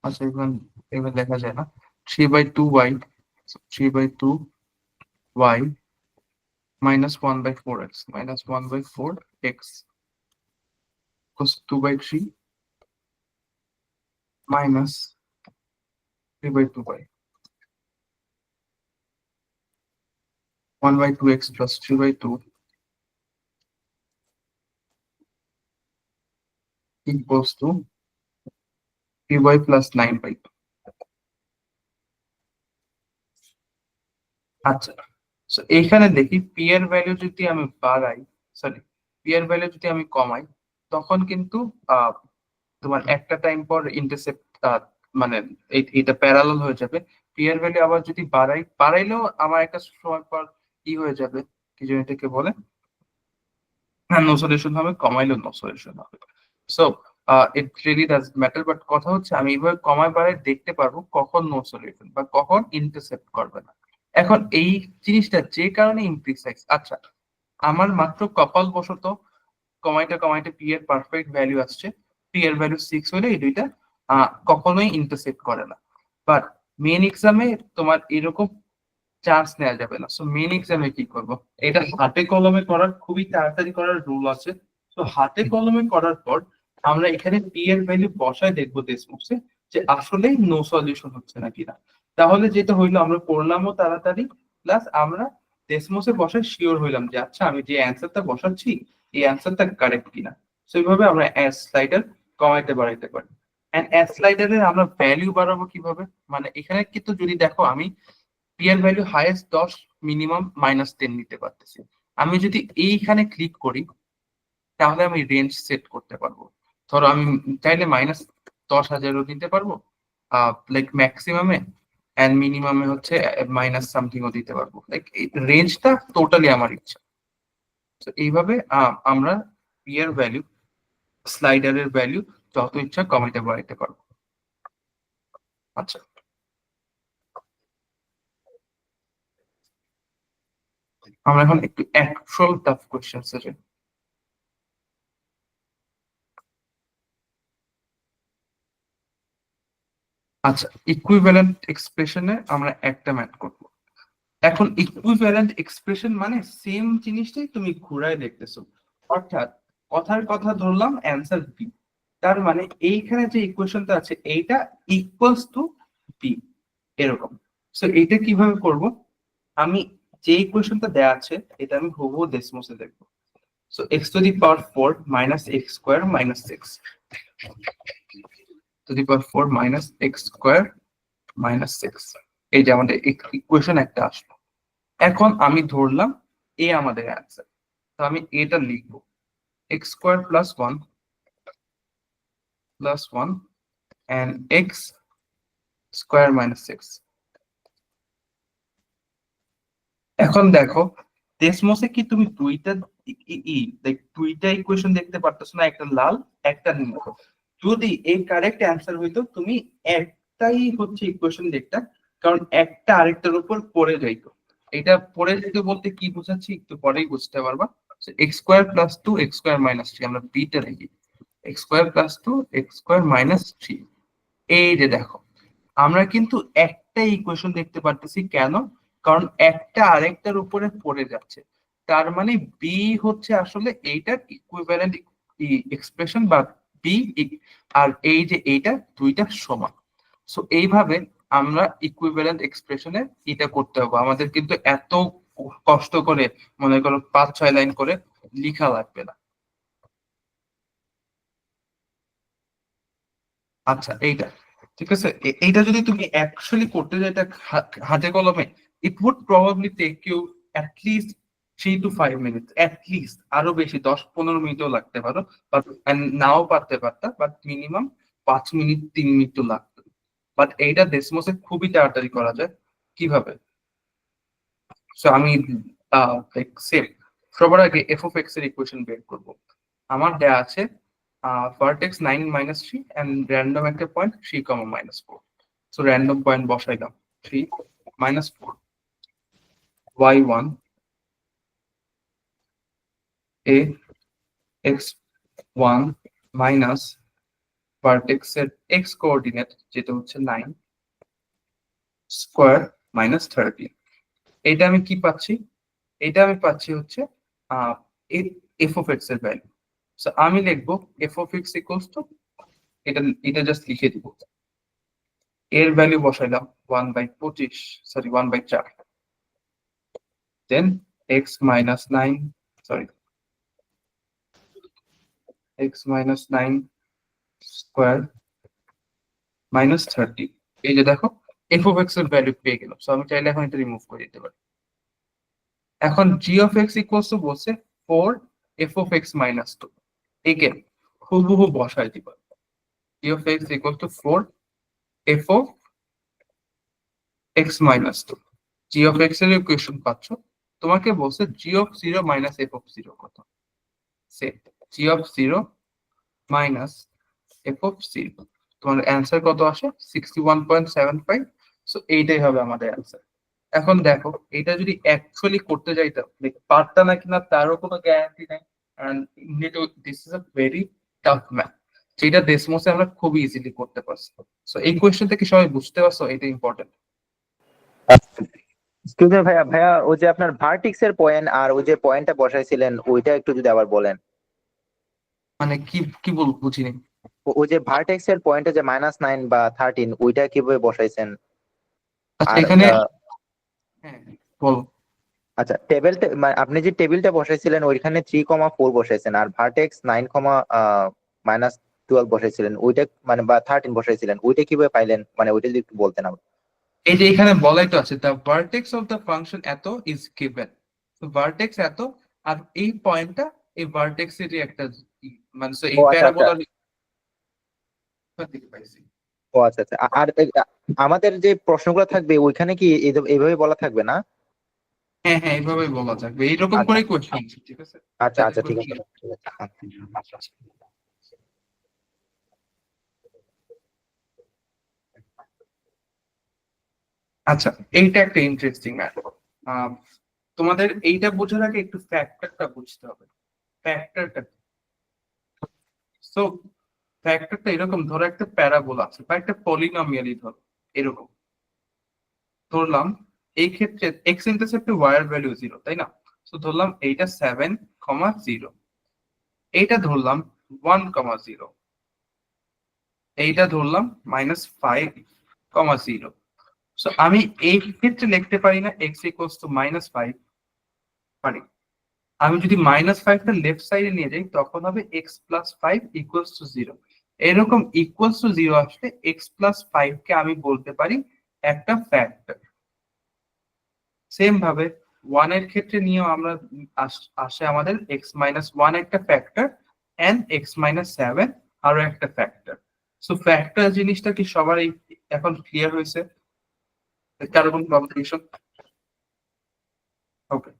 আচ্ছা, এবার দেখা যায় না, 3/2y, 3/2y -1/4x -1/4x equals 2/3 minus 3/2y 1/2x plus 3/2 equals to 3y plus 9/2। আচ্ছা, সো এইখানে দেখি পি এর ভ্যালু যদি আমি বাড়াই, সরি পি এর ভ্যালু যদি আমি কমাই, তখন কিন্তু আহ, তোমার একটা টাইম পর ইন্টারসেপ্ট মানে এটা প্যারালাল হয়ে যাবে। পি এর ভ্যালু আবার যদি বাড়াইলেও আমার একটা সময় পর কি হয়ে যাবে, কি যেন এটাকে বলে, হ্যাঁ নো সলিউশন হবে, কমাইলেও নো সলিউশন হবে। So it really does matter, but কথা হচ্ছে আমি এইভাবে কমায় বাড়ায় দেখতে পারবো কখন নো সলিউশন বা কখন ইন্টারসেপ্ট করবে না। এখন এই জিনিসটা যে কারণে ইমপ্রিসাইজ। আচ্ছা, আমার মাত্র কপাল বশত কমাইতে কমাইতে পি এর পারফেক্ট ভ্যালু আসছে, পি এর ভ্যালু 6 হলে এই দুইটা কখনোই ইন্টারসেক্ট করে না। বাট মেন এক্সামে তোমার এরকম চান্স নেওয়া যাবে না। সো মেন এক্সামে কি করব, এটা হাতে কলমে করার খুবই তাড়াতাড়ি করার রুল আছে। তো হাতে কলমে করার পর আমরা এখানে পি এর ভ্যালু বসায় দেখবো ডেসমোসে যে আসলেই নো সলিউশন হচ্ছে নাকি না। তাহলে যেটা হইলো, আমরা পড়লামও তাড়াতাড়ি, প্লাস আমরা ডেসমোসে বসায় শিওর হইলাম যে আচ্ছা আমি যে অ্যান্সারটা বসাচ্ছি এই অ্যান্সারটা কারেক্ট কিনা। সো এইভাবে আমরা অ্যাস স্লাইডার কমাইতে বাড়াইতে পারি। এন্ড অ্যাস স্লাইডারের আমরা ভ্যালু বাড়াবো কিভাবে, মানে এখানে কিন্তু যদি দেখো আমি পি এর ভ্যালু হাইয়েস্ট 10, মিনিমাম -10 নিতে পারতেছি। আমি যদি এইখানে ক্লিক করি তাহলে আমি রেঞ্জ সেট করতে পারবো। ধরো আমি চাইলে -10,000ও নিতে পারবো লাইক ম্যাক্সিমামে, এন্ড মিনিমামে হচ্ছে মাইনাস সামথিংও দিতে পারবো। লাইক রেঞ্জটা টোটালি আমার ইচ্ছা। তো এইভাবে আমরা পি এর ভ্যালু, স্লাইডারের ভ্যালু যত ইচ্ছা কমাইতে বাড়াইতে পারবো। আচ্ছা, আমরা এখন একটু অ্যাকচুয়াল টাফ কোশ্চেনস এর। আচ্ছা, ইকুইভ্যালেন্ট এক্সপ্রেশনে আমরা একটা ম্যাথ করব। এখন ইকুইভ্যালেন্ট এক্সপ্রেশন মানে সেম জিনিসটাই তুমি ঘুরায় দেখতেছো, অর্থাৎ কথার কথা ধরলাম অ্যান্সার বি, তার মানে এইখানে যে ইকুয়েশনটা আছে এইটা ইকুয়ালস টু বি, এরকম। সো এইটা কিভাবে করব, আমি যে ইকুয়েশনটা দেয়া আছে এটা আমি হুবহু ডেসমোসে দেখবো। So x⁴ minus x square minus 6 x⁴ minus x square minus 6, এই যে আমাদের ইকুয়েশন একটা আসলো। এখন আমি ধরলাম এ আমাদের অ্যান্সার, তো আমি এটা লিখবো x² + 1 + 1 and x square minus 6. এখন দেখো ডেসমোসে কি তুমি দুইটা ইকুয়েশন দেখতে পারতেছো না, একটা লাল একটা নীল। যদি এই কারেক্ট অ্যান্সার হইতো তুমি একটাই হচ্ছে ইকুয়েশন দেখতা, কারণ একটা আরেকটার উপর পড়ে যাইতো। এটা পড়ে যেত বলতে কি বোঝাচ্ছি একটু পরেই বুঝতে পারবা। X square plus 2 x square minus 3, আমরা বিটা লিখি x square plus 2 x square minus 3। এই যে দেখো আমরা কিন্তু একটা ইকুয়েশন দেখতে পারতেছি, কেন? কারণ একটা আরেকটার উপরে পড়ে যাচ্ছে, তার মানে বি হচ্ছে আসলে এইটার ইকুইভ্যালেন্ট এক্সপ্রেশন বা বি, আর এই যে এইটা দুইটা সমান। সো এইভাবে আমরা ইকুইভ্যালেন্ট এক্সপ্রেশনে এটা করতে হবে। আমাদের কিন্তু এত কষ্ট করে মনে করো 5-6 লাইন করে লিখা লাগবে না। আচ্ছা এইটা ঠিক আছে, এইটা যদি তুমি অ্যাকচুয়ালি করতে যাও এটা হাতে কলমে, it would probably take you at least 3 to 5 minutes, at least. আরো বেশি 10-15 মিনিটও লাগতে পারো, বাট নাও পারতে পারতা, বাট মিনিমাম 5 মিনিট 3 মিনিট তো লাগতো। বাট এইটা ডেসমোসে খুবই তাড়াতাড়ি করা যায়। কিভাবে? সো আমি সেম সবার আগে এফ অফ এক্স এর ইকুয়েশন বের করব। আমার দেয়া আছে vertex 9 minus 3 and random একটা পয়েন্ট 3, -4. So random পয়েন্ট বসাইলাম 3 minus 4 y1 a x1 minus vertex এর x কোঅর্ডিনেট যেটা হচ্ছে 9 স্কয়ার minus 13। এটা আমি কি পাচ্ছি? এটা আমি পাচ্ছি হচ্ছে f of x এর ভ্যালু। সো আমি লিখবো f of x equals to এটা জাস্ট লিখে দিব, এর ভ্যালু বসাইলাম 1/4, দেন x minus 9 স্কয়ার minus 30। এই যে দেখো f of x এর ভ্যালু পেয়ে গেলাম। সো আমি চাইলে এখন এটা রিমুভ করে দিতে পারি। এখন g of x equals to বলছে 4 f of x minus 2। Again হুবহু বসাই দিবা, g of x equals to 4 f of x minus 2। g of x এর ইকুয়েশন পাচ্ছ, তোমাকে বলছে g of 0 minus f of 0 কত। Set g of 0 minus f of 0, তোমার অ্যান্সার কত আসে? 61.75। সো এইটাই হবে আমাদের অ্যান্সার। এখন দেখো এটা যদি অ্যাকচুয়ালি করতে যাইতাম পারতা না কিনা তারও কোনো গ্যারান্টি নাই, and this is a very tough math, যেটা ডেসমোসে আমরা খুব ইজিলি করতে পারছি। সো এই কোয়েশ্চেন থেকে সবাই বুঝতে পারছো এটা ইম্পর্টেন্ট। এক্সকিউজ মি ভাইয়া, ওই যে আপনার ভার্টেক্স এর পয়েন্ট আর ওই যে পয়েন্টটা বসাইছিলেন ওইটা একটু যদি আবার বলেন। মানে কি বল বুঝিনি। ওই যে ভার্টেক্স এর পয়েন্টে যে -9 বা 13 ওইটা কিভাবে বসাইছেন? আচ্ছা আর এখানে হ্যাঁ বলো। আচ্ছা টেবিলটা আপনি যে টেবিলটা বসাইছিলেন ওইখানে 3,4 বসাইছেন, আর ভার্টেক্স 9,-12 বসাইছিলেন, ওইটা মানে বা 13 বসাইছিলেন, ওইটা কিভাবে পাইলেন? মানে ওইটা যদি একটু বলতেন আপনি। এই যে এখানে বলাই তো আছে the vertex of the function এত ইজ গিভেন। তো ভার্টেক্স এত, আর এই পয়েন্টটা এই ভার্টেক্স এর একটা মানে so এই ও আচ্ছা আচ্ছা। প্যারাবোলার থেকে পাইছি। ও আচ্ছা আচ্ছা। আর আমাদের যে প্রশ্নগুলো থাকবে ওইখানে কি এইভাবে বলা থাকবে না? হ্যাঁ হ্যাঁ এইভাবেই বলা যাবে, এইরকম আচ্ছা করে কোয়েশ্চেন, ঠিক আছে। আচ্ছা যাতে আচ্ছা করে ঠিক আছে clear। ঠিক আছে। আচ্ছা এইটা একটা ইন্টারেস্টিং ম্যাটার। তোমাদের এইটা বোঝার আগে একটু ফ্যাক্টরটা বুঝতে হবে। ফ্যাক্টরটা সো ফ্যাক্টরটা এরকম, ধরো একটা প্যারাবোলা আছে বা একটা পলিনোমিয়ালই ধরো এরকম ধরলাম। এই ক্ষেত্রে এক্স ইন্টারসেপ্টে ওয়াই এর ভ্যালু 0, তাই না? তো ধরলাম এইটা 7,0, এইটা ধরলাম 1,0, এইটা ধরলাম -5,0। সো আমি এই ক্ষেত্রে লিখতে পারি না x ইকুয়ালস টু -5? পারি। আমি যদি -5টা লেফট সাইডে নিয়ে যাই তখন হবে x + 5 ইকুয়ালস টু 0। এরকম ইকুয়ালস টু 0 আসলে x + 5 কে আমি বলতে পারি একটা ফ্যাক্টর। সেম ভাবে 1 এর ক্ষেত্রে নিয়েও আমরা আসে আমাদের x - 1 একটা ফ্যাক্টর, and x - 7 আরো একটা ফ্যাক্টর। সো ফ্যাক্টর জিনিসটা কি সবারই এখন ক্লিয়ার হয়েছে? কারো কোনো কনফিউশন? ওকে,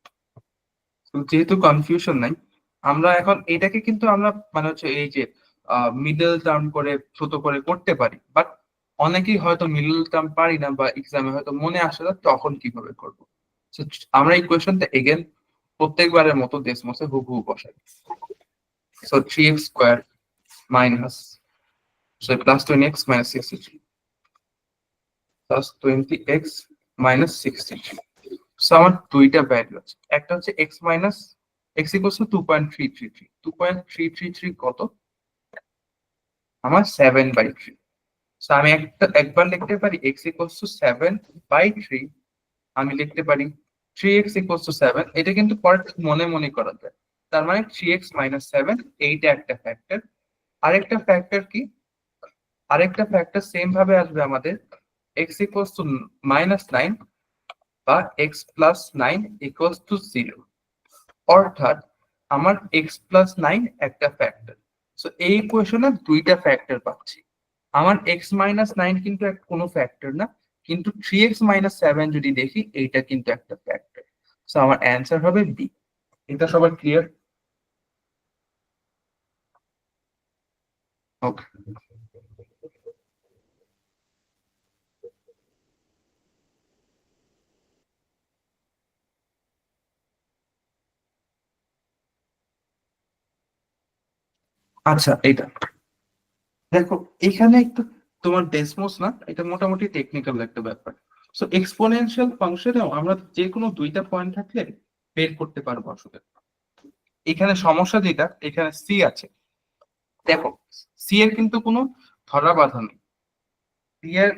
যেহেতু কনফিউশন নাই, আমরা এখন এটাকে কিন্তু আমরা মানে হচ্ছে এই যে মিডল টার্ম করে ছোট করে করতে পারি, বাট অনেকেই হয়তো মিডল টার্ম পারি না বা এক্সামে হয়তো মনে আসে না, তখন কিভাবে করবো? So, আমরা এই কোয়েশনটা এগেন প্রত্যেকবারের মতো ডেসমসে হুবহু বসাই। So 3x square minus plus 20x minus 63 plus 20x minus 63। So আমার দুইটা ভ্যালু আছে, একটা হচ্ছে x minus x equals to 2.333। 2.333 কত? আমার 7/3। সো আমি একবার লিখতে পারি x ইকুয়ালস টু 7/3, আমি লিখতে পারি 3x ইকুয়ালস টু 7। এটা কিন্তু পরে মনে মনে করা যায়। তার মানে 3x মাইনাস 7, এইটা একটা ফ্যাক্টর। আরেকটা ফ্যাক্টর কি? আরেকটা ফ্যাক্টর সেম ভাবে আসবে আমাদের x ইকুয়ালস টু -9 বা x প্লাস 9 ইকুয়ালস টু 0। অর্থাৎ আমার x প্লাস 9 একটা ফ্যাক্টর। সো এই কোয়েশনে দুইটা ফ্যাক্টর পাচ্ছি। আমার x মাইনাস 9 কিন্তু কোনো ফ্যাক্টর না, কিন্তু 3x মাইনাস 7 যদি দেখি, এইটা কিন্তু একটা ফ্যাক্টর। সো আমার অ্যান্সার হবে বি। এটা সবার ক্লিয়ার? ওকে, আচ্ছা এটা দেখো, এখানে একটু তোমার ডেসমোস না, এটা মোটামুটি টেকনিক্যাল একটা ব্যাপার। সো এক্সপোনেনশিয়াল ফাংশনেও আমরা যে কোনো দুইটা পয়েন্ট থাকলে বের করতে পারবো আসলে। এখানে সমস্যা যেটা, এখানে সি আছে, দেখো সি এর কিন্তু কোনো ধরা বাঁধা নেই। সি এর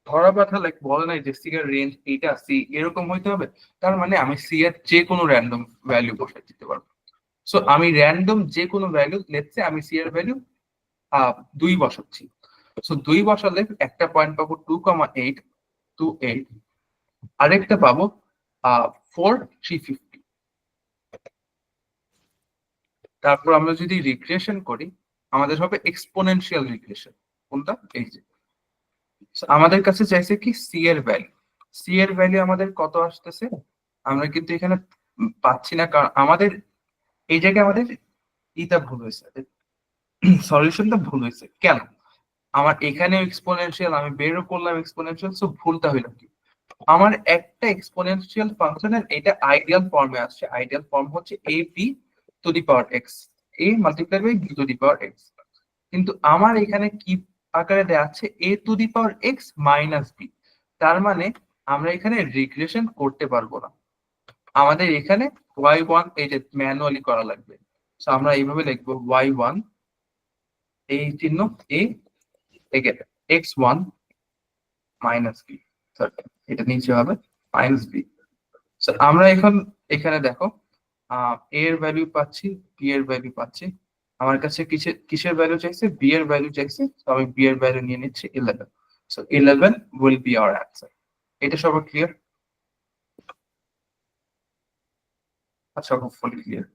ধরা বাঁধা লাইক বলে নাই যে সি এর রেঞ্জ এইটা সি এরকম হইতে হবে, তার মানে আমি সি এর যে কোনো র্যান্ডম ভ্যালু বসাই দিতে পারবো। সো আমি র্যান্ডম যে কোনো ভ্যালু, লেটস সে আমি সি এর ভ্যালু 2 বসাচ্ছি। সো 2 বসালে একটা পয়েন্ট পাবো 2,8, 2,8, আরেকটা পাবো 4,350। তারপর আমরা যদি রিগ্রেশন করি, আমাদের হবে এক্সপোনেনশিয়াল রিগ্রেশন। কোনটা? এই যে So, আমাদের কাছে চাইছে কি সি এর ভ্যালু। সি এর ভ্যালু আমাদের কত আসতেছে? আমরা কিন্তু এখানে পাচ্ছি না, কারণ আমাদের এই জায়গায় আমাদের ইটা ভুল হয়েছে, সলিউশনটা ভুল হয়েছে। কেন? আমার এখানে এক্সপোনেনশিয়াল, আমি বেরও করলাম এক্সপোনেনশিয়াল, সো ভুলটা হইলো কি? আমার একটা এক্সপোনেনশিয়াল ফাংশনের এটা আইডিয়াল ফর্মে আসছে। আইডিয়াল ফর্ম হচ্ছে a b to the power x, a multiply by b to the power x। কিন্তু আমার এখানে কি আকারে দেওয়া আছে? a to the power x minus b। তার মানে আমরা এখানে রিগ্রেশন করতে পারবো না, আমাদের এখানে y1 এটা ম্যানুয়ালি করা লাগবে। সো আমরা এইভাবে লিখবো y1, এই চিহ্ন a, x1 minus b, sorry এটা নিচে হবে মাইনাস b। আমরা এখন এখানে দেখো এর ভ্যালু পাচ্ছি, বি এর ভ্যালু পাচ্ছি। আমার কাছে কিসের ভ্যালু চাইছে? বি এর ভ্যালু চাইছে, তো আমি বি এর ভ্যালু নিয়ে নিচ্ছি 11। So 11 will be hour answer. এটা সবার ক্লিয়ার? আচ্ছা, হোপফুলি ক্লিয়ার।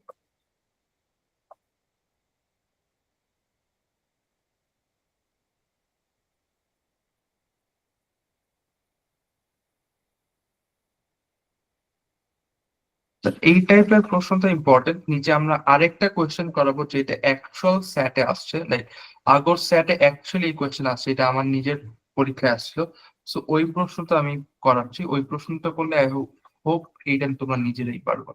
এই টাইপের প্রশ্নটা ইম্পর্টেন্ট। নিচে আমরা আরেকটা কোয়েশ্চেন করাবো যেটা অ্যাকচুয়াল স্যাটে আসছে, লাইক আগর স্যাটে অ্যাকচুয়ালি এই কোয়েশ্চেন আসছে, এটা আমার নিজের পরীক্ষায় আসছিল। সো ওই প্রশ্নটা আমি করাচ্ছি। ওই প্রশ্নটা করলে আই হোপ এইটা তোমরা নিজেরাই পারবে।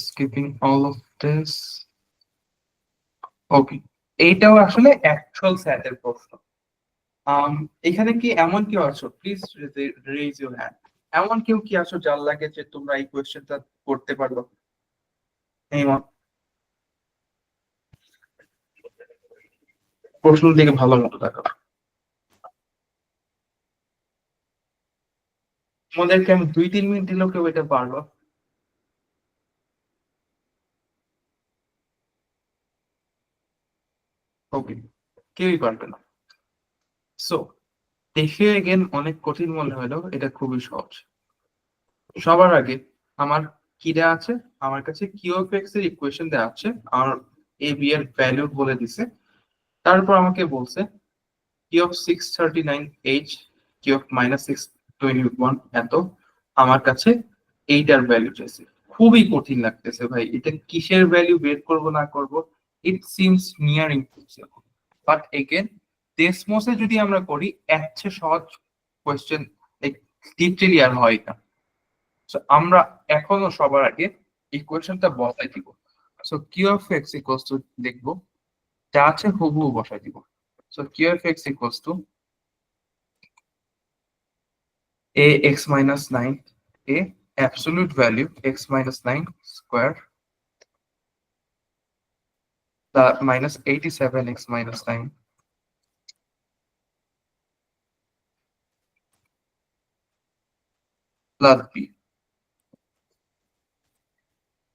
skipping all of this. ওকে, এইটাও আসলে অ্যাকচুয়াল স্যাটের প্রশ্ন। এখানে কি এমন কেউ আছো? Please raise your hand. এমন কেউ কি আছো যার লাগে যে তোমরা এই কোয়েশ্চেনটা করতে পারবে? প্রশ্ন দিকে ভালো মতো দেখো। তোমাদেরকে আমি 2-3 মিনিট দিলেও কেউ এটা পারলো? ওকে, কেউই পারবে না। সো দেখে এগেন অনেক কঠিন মনে হলো, এটা খুবই সহজ। সবার আগে আমার কি দেওয়া আছে আমার কাছে, কিউ অফ এক্স এর ইকুয়েশন দেওয়া আছে, আর এ বি এর ভ্যালু বলে দিছে। তারপর আমাকে বলছে q of 639 h, q of -621 এত, আমার কাছে এইটার ভ্যালু চাইছে। খুবই কঠিন লাগতেছে ভাই, এটা কিসের ভ্যালু বের করব না করব, it seems near impossible. But again ডেসমোসে যদি আমরা করি এর চেয়ে সহজ কোয়েশ্চেন লিটারালি আর হয় না। So, আমরা এখনো সবার আগে ইকুয়েশনটা বসাই দিব। So q of x equals to লিখবো, যা আছে হুবহু বসাই দিব। So q of x equals to a x minus 9, a absolute value x minus 9 square minus 87 x minus 9 plus b।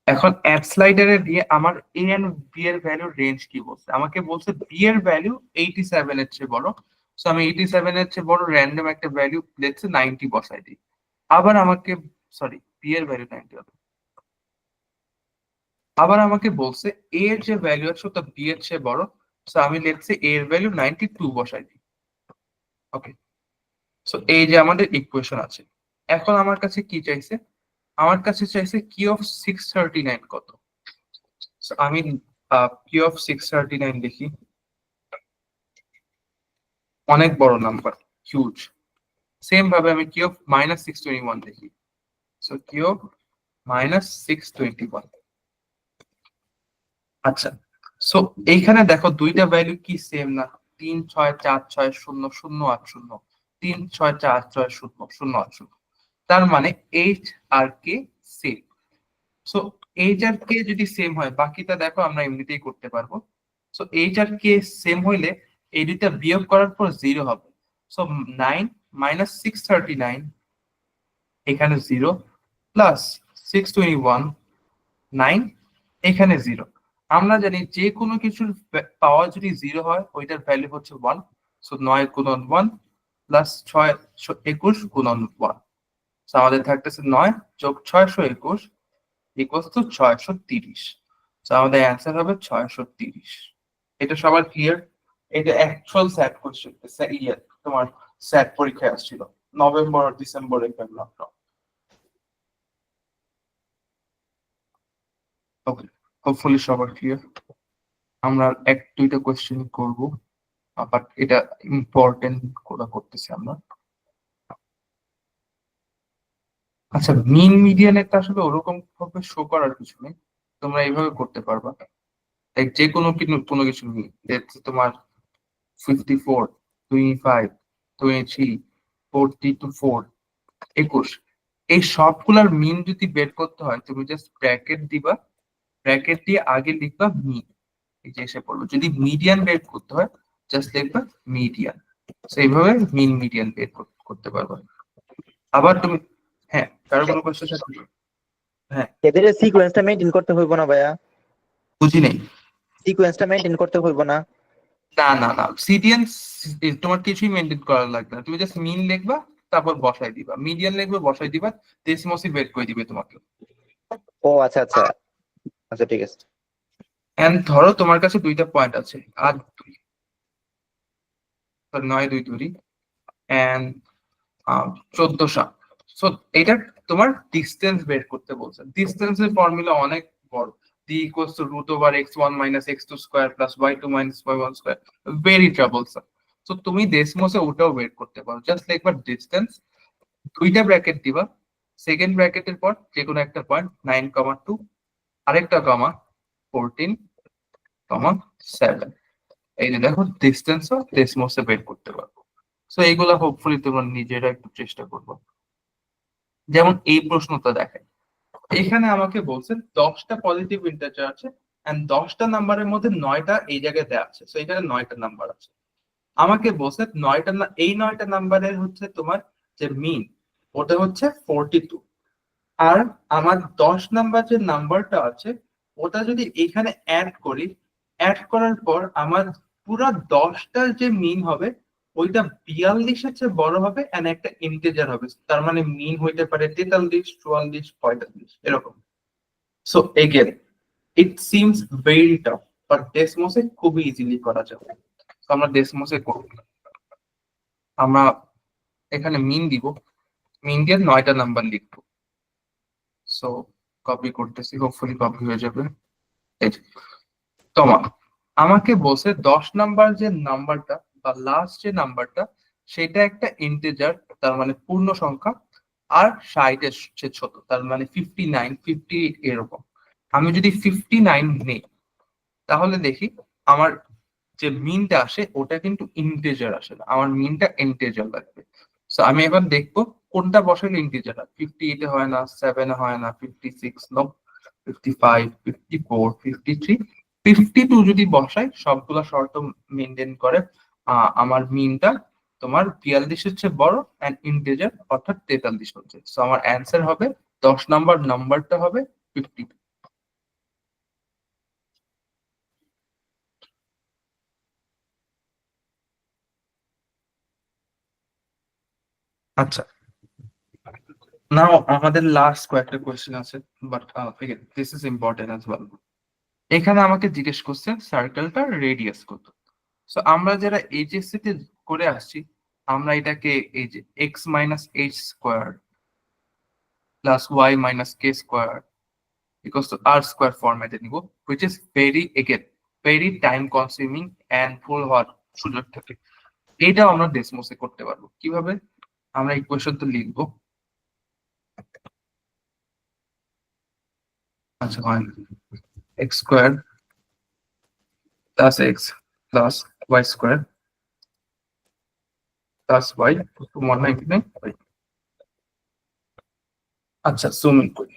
এখন অ্যাড স্লাইডারে দিয়ে আমার এ এন্ড বি এর ভ্যালুর রেঞ্জ কি বলছে, আমাকে বলছে বি এর ভ্যালু 87 এর চেয়ে বড়। সো আমি 87 এর চেয়ে বড় র্যান্ডম একটা ভ্যালু লেটস সে 90 বসাই দিই। আবার আমাকে সরি বি এর ভ্যালু 90 হবে। আবার আমাকে বলছে এ এর যে ভ্যালু আছে ওটা বি এর চেয়ে বড়। সো আমি লেটস সে এ এর ভ্যালু 92 বসাই দিই। ওকে, সো এই যে আমাদের ইকুয়েশন আছে। এখন আমার কাছে কি চাইছে, আমার কাছে চাইছে কিউ অফ 639 কত। So, আমি কিউ অফ 639 লিখি, অনেক বড় নাম্বার, হিউজ। সেম ভাবে আমি কিউ অফ -621 লিখি। So q of -621। আচ্ছা, সো এইখানে দেখো দুইটা ভ্যালু কি সেম না, 36460080, 36466080। তার মানে এইচ আর কে সেম। সো এইচ আর কে যদি সেম হয় বাকিটা দেখো আমরা এমনিতেই করতে পারবো। সো এইচ আর কে সেম হইলে এই দুইটা বিয়োগ করার পর 0 হবে। সো 9 -639 এখানে 0 প্লাস 621 9 এখানে 0। আমরা জানি যে কোনো কিছুর পাওয়ার যদি 0 হয় ওইটার ভ্যালু হচ্ছে 1। সো 9 গুণন 1 প্লাস 621 গুণন 1। সো আমাদের থাকতেছে 9 যোগ 621 ইকুয়ালস টু 630। সো আমাদের অ্যান্সার হবে 630। এটা সবার ক্লিয়ার? এটা অ্যাকচুয়াল স্যাট কোশ্চেন, তোমার স্যাট পরীক্ষায় আসছিল নভেম্বর ডিসেম্বরে পেলাম। ওকে, হোপফুলি সবার ক্লিয়ার। আমরা এক দুইটা কোশ্চেন করব, বাট এটা ইম্পর্টেন্ট করতেছি আমরা। আচ্ছা, মিন মিডিয়ানের আসলে ওরকম ভাবে শো করার কিছু নেই, তোমরা এইভাবে করতে পারবা। যে কোনো কোনো কিছু মিন তোমার 54 25 23 42 21 এই সবগুলার মিন যদি বের করতে হয় তুমি জাস্ট ব্র্যাকেট দিবা, ব্র্যাকেট দিয়ে আগে লিখবা মিন, এই যে এসে পড়লো। যদি মিডিয়ান বের করতে হয় জাস্ট লিখবা মিডিয়ান। সেইভাবে মিন মিডিয়ান বের করতে পারবা। আবার তুমি হ্যাঁ, কারো কোনো কোশ্চেন আছে? হ্যাঁ, এদের সিকোয়েন্সটা মেইনটেইন করতে হইব না ভাইয়া? বুঝি নাই। সিকোয়েন্সটা মেইনটেইন করতে হইব না? না না না, সিডিএন তোমার কিছুই মেনটেন করা লাগবে না, তুমি জাস্ট মিন লিখবা তারপর বসাই দিবা, মিডিয়ান লিখবে বসাই দিবা, ডেসিমসি বের করে দিবে তোমাকে। ও আচ্ছা আচ্ছা আচ্ছা, ঠিক আছে। এন্ড ধরো তোমার কাছে দুইটা পয়েন্ট আছে, 8 2 9 2 2 এন্ড 14 7। সো এটা তোমার ডিসটেন্স বের করতে বলছে। ডিসটেন্সের ফর্মুলা অনেক বড়, d equals to √x1 minus x2 square plus y2 minus y1 square, very troublesome। So তুমি ডেসিমসে ওটাও বের করতে পারো, জাস্ট একবার ডিসটেন্স দুইটা ব্র্যাকেট দিবা, সেকেন্ড ব্র্যাকেটের পর যে কোনো একটা পয়েন্ট 9,2 আরেকটা কমা 14,7। এই যে দেখো ডিসটেন্সও ডেসিমসে বের করতে পারবো। সো এইগুলা হোপফুলি তোমরা নিজেরা একটু চেষ্টা করবো। যেমন এই প্রশ্নটা দেখেন, এখানে আমাকে বলছে 10টা পজিটিভ ইন্টিজার আছে এন্ড 10টা নাম্বারের মধ্যে 9টা এই জায়গায় দেওয়া আছে। সো এখানে 9টা নাম্বার আছে। আমাকে বলছে 9টা এই 9টা নাম্বারের হচ্ছে তোমার যে মিন ওটা হচ্ছে 42। আর আমার 10 নাম্বার যে নাম্বারটা আছে ওটা যদি এখানে অ্যাড করি, অ্যাড করার পর আমার পুরো 10টার যে মিন হবে ওইটা 42-এর চেয়ে বড় হবে এন্ড একটা ইন্টিজার হবে। তার মানে মিন হইতে পারে 43 44 45 এরকম। So again it seems very tough, but ডেসমোসে খুবই ইজিলি করা যাবে। তো আমরা ডেসমোসে করব। আমরা এখানে মিন দিব, মিন দিয়ে 9টা নাম্বার লিখবো। সো কপি করতেছি, হোপফুলি কপি হয়ে যাবে। এই যে, তোমার আমাকে বলছে 10 নাম্বার যে নাম্বারটা বা লাস্ট যে নাম্বারটা সেটা একটা ইন্টিজার, তার মানে পূর্ণ সংখ্যা, আর 60 এর চেয়ে ছোট, তার মানে 59, 58 এরকম। আমি যদি 59 নেই, তাহলে দেখি আমার যে মিনটা আসে ওটা কিন্তু ইন্টিজার আসে না, আমার মিনটা ইন্টিজার লাগবে। সো আমি এখন দেখবো কোনটা বসালে ইন্টিজার হয়। 58 এ হয় না, 7 এ হয় না, 56 নো, 55, 54, 53, 52 যদি বসাই সবগুলো শর্ত মেনটেন করে, আমার মিনটা তোমার 42 এর চেয়ে বড় এন্ড ইন্টিজার অর্থাৎ 43 হচ্ছে। সো আমার অ্যান্সার হবে 10 নাম্বার নাম্বারটা হবে 52। আচ্ছা, নাও আমাদের লাস্ট কয়েকটা কোয়েশ্চেন আছে, but this is important as well. এখানে আমাকে জিজ্ঞেস করছে সার্কেলটার রেডিয়াস কত। সো আমরা যারা এইচএসসি তে করে আসছি, আমরা এটাকে এই যে x minus h square plus y minus k square equals to r square ফরম্যাটে নিব, which is very time consuming and ভুল হওয়ার সুযোগ থাকে। এটাও আমরা ডেসমোসে করতে পারবো। কিভাবে? আমরা ইকুয়েশন তো লিখবো। আচ্ছা, হয় x square plus x plus y square plus y 199। আচ্ছা, জুম ইন করি।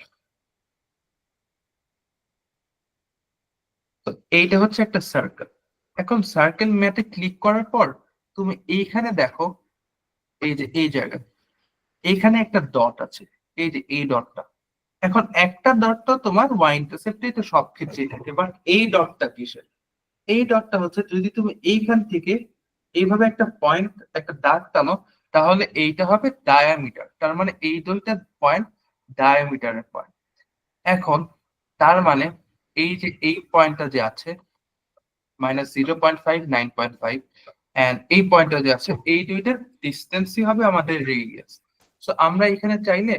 তো এইটা হচ্ছে একটা সার্কেল। এখন সার্কেল ম্যাটে ক্লিক করার পর তুমি এইখানে দেখো, এই যে এই জায়গা, এইখানে একটা ডট আছে, এই যে এই ডটটা। এখন একটা ডট তো তোমার ওয়াই ইন্টারসেপ্টে তো সব ক্ষেত্রেই থাকে, বাট এই ডটটা কিসের? এই ডটটা হচ্ছে যদি তুমি এইখান থেকে এইভাবে একটা পয়েন্ট, একটা দাগ টানো, তাহলে এইটা হবে ডায়ামিটার, তার মানে এই দুইটা পয়েন্ট ডায়ামিটারের পয়েন্ট। এখন তার মানে এই যে এই পয়েন্টটা যে আছে -0.5, 9.5, এন্ড এই পয়েন্টটা যে আছে, এই দুইটার ডিস্টেন্সই হবে আমাদের রেডিয়াস। সো আমরা এখানে চাইলে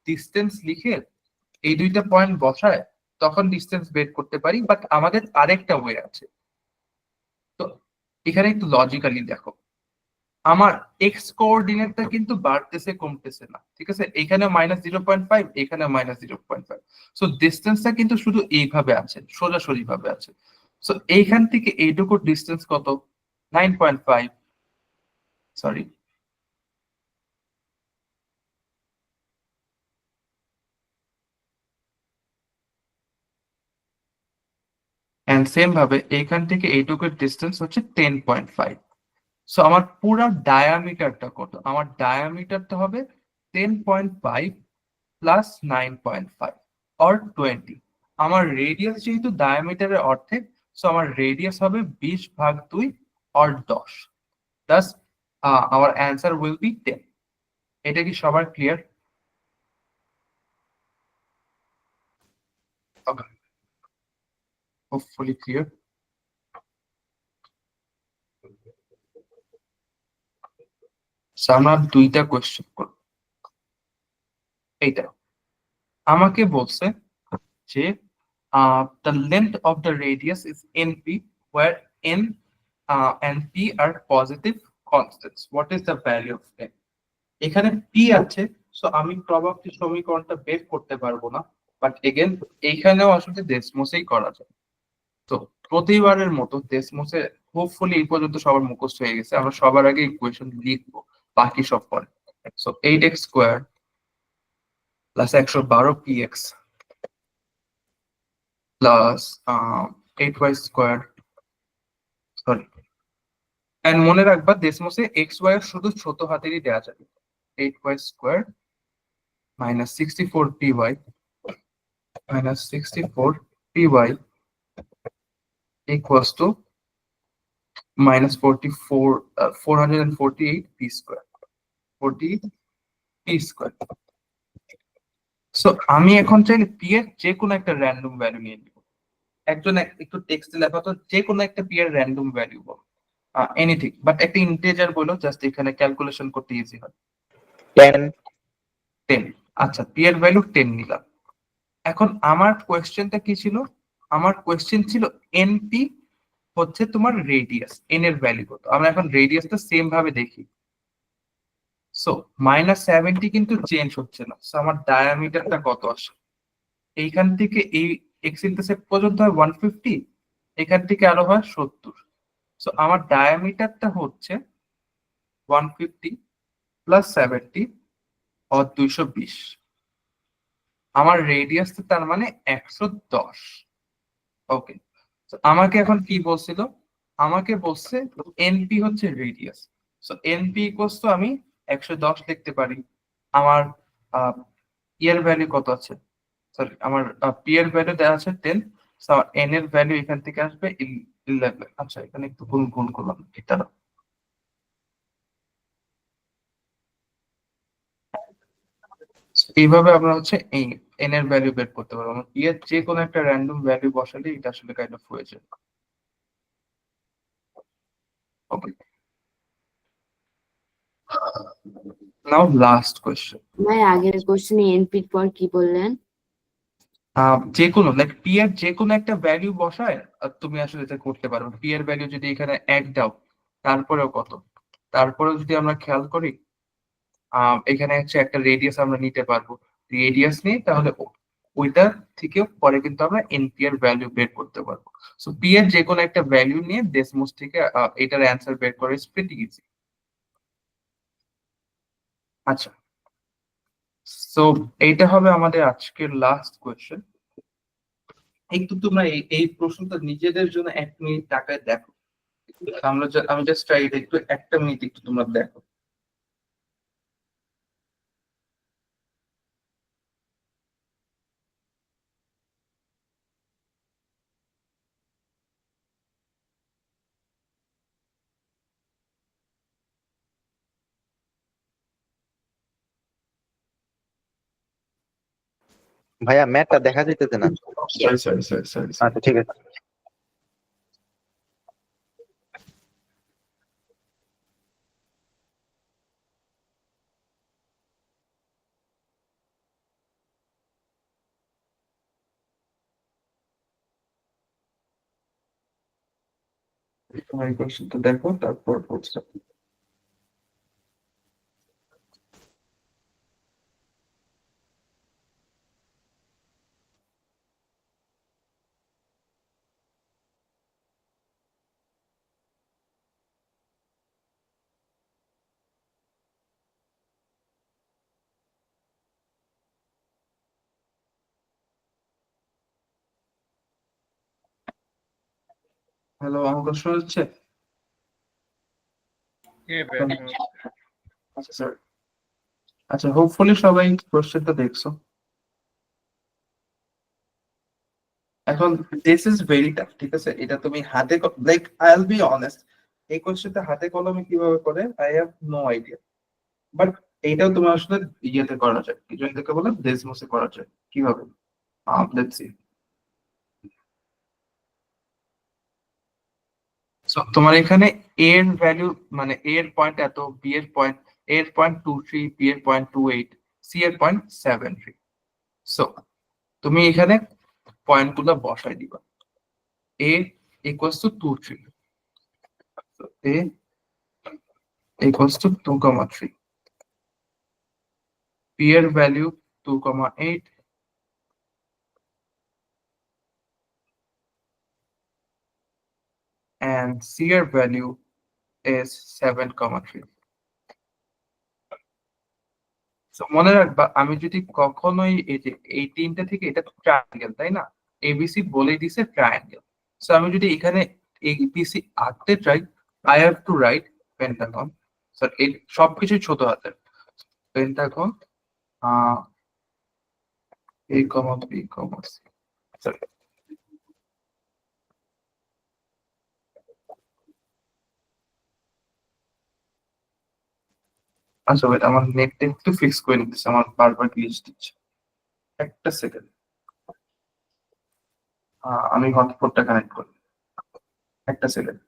ডিস্টেন্স লিখে এই দুইটা পয়েন্ট বসায় তখন ডিস্টেন্স বের করতে পারি, বাট আমাদের আরেকটা ওয়ে আছে। তো এখানে একটু লজিক্যালি দেখো, আমার এক্স কোঅর্ডিনেটটা কিন্তু বাড়তেছে কমতেছে না, ঠিক আছে? এখানে -0.5, এখানে -0.5। সো ডিস্টেন্সটা কিন্তু শুধু এইভাবে আছে, সোজাসুজি ভাবে আছে। সো এইখান থেকে এইটুকুর ডিস্টেন্স কত? 9.5, সরি, এন্ড সেম ভাবে এইখান থেকে এইটুকুর ডিস্টেন্স হচ্ছে 10.5। সো আমার পুরো ডায়ামিটারটা কত? আমার ডায়ামিটারটা হবে 10.5 প্লাস 9.5 অর 20। আমার রেডিয়াস যেহেতু ডায়ামিটারের অর্ধেক, সো আমার রেডিয়াস হবে 20/2 or 10। Thus, our answer will be 10. এটা কি সবার clear? Okay, hopefully clear. So আমরা দুইটা কোয়েশ্চেন করব। এইটা আমাকে বলছে যে the length of the radius is np, where n and p are positive constants. What is the value of n? এখানে পি আছে, সো আমি প্রবাবিলিটি সমীকরণটা বের করতে পারবো না, বাট এগেন এইখানেও আসলে ডেসমোসেই করা যায়। তো প্রতিবারের মতো ডেসমোসে হোপফুলি এই পর্যন্ত সবার মুখস্থ হয়ে গেছে, আমরা সবার আগে ইকুয়েশন লিখবো, বাকি সব পরে। So 8x square plus 112 px plus 8y square, sorry, and মনে রাখবা ডেসমোসে এক্স ওয়াই শুধু ছোট হাতেরই দেওয়া যাবে। 8y square minus 64 py minus 64 py equals to minus 448 p square, 40 p square. So আমি এখন চাইলে পি এর যে কোনো একটা র্যান্ডম ভ্যালু নিয়ে নিব। একটু টেক্সটে লেখা তো যে কোনো একটা পি এর random value ball, anything, but একটা ইন্টিজার বলো, জাস্ট এখানে ক্যালকুলেশন করতে ইজি হয়। 10। 10। আচ্ছা, পি এর ভ্যালু 10 নিলাম। এখন আমার কোয়েশ্চেনটা কি ছিল? আমার কোয়েশ্চেন ছিল এনপি হচ্ছে তোমার রেডিয়াস, এন এর ভ্যালু কত। আমরা এখন রেডিয়াসটা সেম ভাবে দেখি। সো -70 কিন্তু চেঞ্জ হচ্ছে না, সো আমার ডায়ামিটারটা কত আসে? এইখান থেকে এই এক্স ইন্টারসেপ্ট পর্যন্ত হয় 150, এখান থেকে আরো হয় 70। সো আমার ডায়ামিটারটা হচ্ছে 150 প্লাস 70 অর 220। আমার রেডিয়াস তার মানে 110। ওকে, আমাকে এখন কি বলছিল? আমাকে বলছে এনপি হচ্ছে radius. So NP equals to আমি 110 লিখতে পারি। আমার এর ভ্যালু কত আছে? সরি, আমার পি এর ভ্যালু দেওয়া আছে 10। সো আমার এন এর ভ্যালু এখান থেকে আসবে 11। আচ্ছা, এখানে একটু ভুল ভুল করলাম এটা না। এইভাবে আমরা হচ্ছে এই এন এর ভ্যালু বের করতে পারবো। আমরা পি এর যে কোনো একটা র্যান্ডম ভ্যালু বসালে এটা আসলে কাইন্ড অফ হয়ে যায়। ওকে, নাও লাস্ট কোয়েশ্চেন। ভাই আগের কোশ্চেনে এনপির পর কি বললেন? যে কোনো লাইক পি এর যে কোনো একটা ভ্যালু বসায় তুমি আসলে এটা করতে পারো। পি এর ভ্যালু যদি এখানে 1 দাও, তারপরেও কত? তারপরেও যদি আমরা খেয়াল করি, এখানে হচ্ছে একটা রেডিয়াস আমরা নিতে পারবো। রেডিয়াস নিয়ে তাহলে ওইটা থেকে পরে কিন্তু আমরা এনপি এর ভ্যালু বের করতে পারবো। সো পি এর যে কোনো একটা ভ্যালু নিয়ে ডেসমোস থেকে এটার অ্যান্সার বের করে ইজ প্রিটি ইজি। আচ্ছা, সো এইটা হবে আমাদের আজকের লাস্ট কোয়েশ্চেন। একটু তোমরা এই প্রশ্নটা নিজেদের জন্য 1 মিনিট টাকায় দেখো। আমি জাস্ট ট্রাই একটু 1টা মিনিট একটু তোমরা দেখো। ভাইয়া ম্যাথটা দেখা যাইতেছে না। Sorry sorry sorry sorry. আচ্ছা ঠিক আছে। তোমার এই কোয়েশ্চেনটা দেখো, তারপর বলছি। হ্যালো, আমার কথা শোনা যাচ্ছে? আচ্ছা স্যার। আচ্ছা, হোপফুলি সবাই কোয়েশ্চেনটা দেখছো। এখন দিস ইজ ভেরি টাফ, ঠিক আছে? এটা তুমি হাতে like I will be honest, এই কোয়েশ্চেনটা হাতে কলমে কিভাবে করে I have no idea. But এইটাও তোমার আসলে ইয়েতে করা যায়, কিছু এটাকে বলে ডেসমোসে করা যায়। কিভাবে? Let's see. সো তোমার এখানে এর ভ্যালু মানে এর পয়েন্ট এত, বি এর পয়েন্ট, এর পয়েন্ট 23, বি এর পয়েন্ট 28, সি এর পয়েন্ট 73। সো তুমি এখানে পয়েন্ট গুলো বসাই দিবা। A equals to 23, A equals to 2,3, B এর ভ্যালু 2,8, and c এর ভ্যালু is 7,3। So, মনে রাখবা, আমি যদি কখনোই এই যে এই তিনটা থেকে এটা ট্রায়াঙ্গেল, তাই না? এবিসি বলে দিছে ট্রায়াঙ্গেল। সো আমি যদি এখানে এবিসি আঁকতে চাই, I have to right Pentagon. Sir এই সবকিছু ছোট হাতের। পেন্টাগন এ কমা বি কমা সি। আচ্ছা ওয়েট, আমার নেটটা একটু ফিক্স করে নিতেছে, আমার বারবার গ্লিচ দিচ্ছে। একটা সেকেন্ড, আমি হটস্পটটা কানেক্ট করি, একটা সেকেন্ড।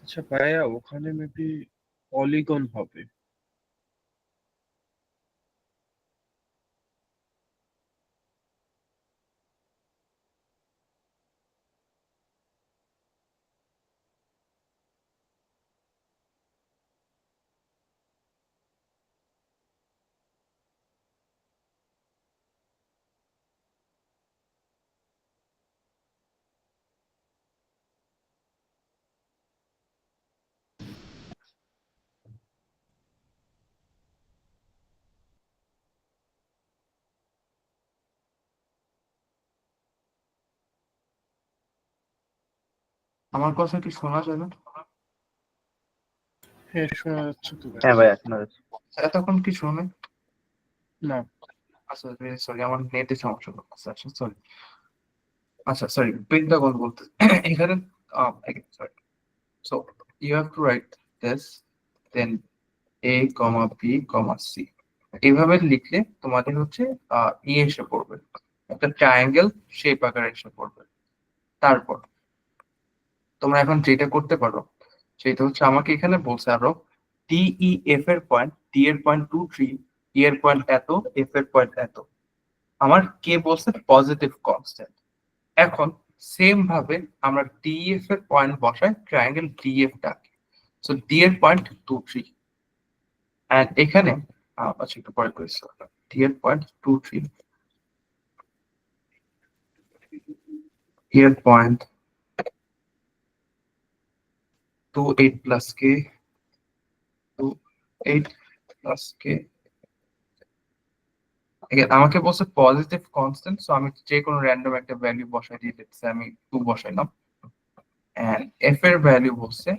আচ্ছা ভাইয়া, ওখানে মেবি পলিগন হবে। আমার কথা কি শোনা যায় না? হ্যাঁ, শোনা যাচ্ছে তো ভাই। হ্যাঁ ভাইয়া শোনা যাচ্ছে। এতক্ষণ কি শুনে? না। আচ্ছা সরি, আমার নেটে সমস্যা করতেছে। আচ্ছা সরি, আচ্ছা সরি, পেন্টাগন বলতে এখানে sorry. So you have to write this, then A comma B comma C, এইভাবে লিখলে তোমাদের হচ্ছে এসে পড়বে, একটা ট্রায়াঙ্গেল শেপ আকারে এসে পড়বে। তারপর তোমরা এখন যেটা করতে পারো সেটা হচ্ছে, আমাকে এখানে বলছে আরো টি ই এফ এর পয়েন্ট, টি এর পয়েন্ট 2 3, ই এর পয়েন্ট এত, এফ এর পয়েন্ট এত। আমার কে বলছে পজিটিভ কনস্ট্যান্ট। এখন সেম ভাবে আমরা ডিএফ এর পয়েন্ট বসাই ট্রায়াঙ্গেল ডিএফ টাকে। সো ডি এর পয়েন্ট 2 3, এন্ড এখানে আচ্ছা একটু পরে করেছি, ডি এর পয়েন্ট 2 3, ই এর পয়েন্ট 2 8 প্লাস কে, 2 8 প্লাস কে। আমাকে বলছে পজিটিভ কনস্ট্যান্ট, সো আমি যে কোনো র্যান্ডম একটা ভ্যালু বসাই দিই, লেটস সে আমি 2 বসাইলাম। এন্ড এফ এর ভ্যালু বলছে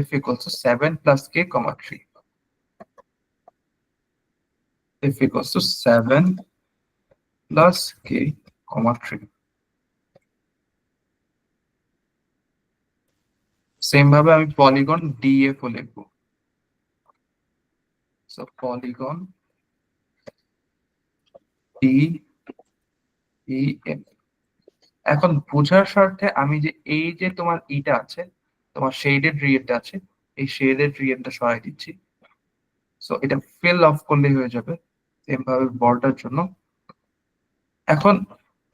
f equals to 7 plus k comma 3, f equals to 7 plus k comma 3। Same ভাবে আমি পলিগন ডিএফ ও লিখবো। So polygon D E F. এখন বোঝার স্বার্থে আমি যে এই যে তোমার ইটা আছে, তোমার শেডেড রিয়েলটা আছে, এই শেডেড রিয়েলটা সরাই দিচ্ছি। সো এটা ফিল অফ করলেই হয়ে যাবে, সেম ভাবে বর্ডার জন্য। এখন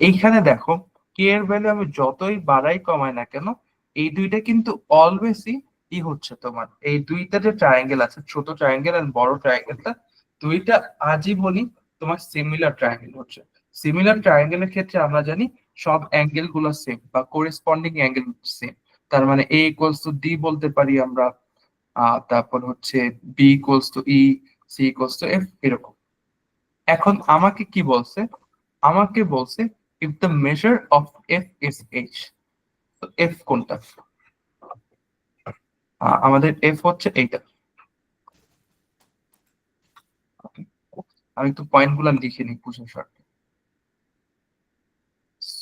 এইখানে দেখো কে এর ভ্যালু আমি যতই বাড়াই কমাই না কেন, এই দুইটা কিন্তু অলওয়েজই ই হচ্ছে তোমার, এই দুইটা যে ট্রায়াঙ্গেল আছে, ছোট ট্রায়াঙ্গেল আর বড় ট্রায়াঙ্গেলটা, দুইটা আজীবনই তোমার সিমিলার ট্রায়াঙ্গেল হচ্ছে। সিমিলার ট্রায়াঙ্গেলের ক্ষেত্রে আমরা জানি সব অ্যাঙ্গেল গুলো সেম বা কোরেসপন্ডিং অ্যাঙ্গেল সেম। তার মানে এ ইকুয়ালস টু ডি বলতে পারি আমরা, তারপর হচ্ছে B equals to E, C equals to F, এরকম। এখন আমাকে কি বলছে? আমাকে বলছে if the measure of f is h, তো f কোনটা? আমাদের f হচ্ছে এইটা। Okay, আমি একটু পয়েন্ট গুলা লিখে নিই বুঝে শর্টে।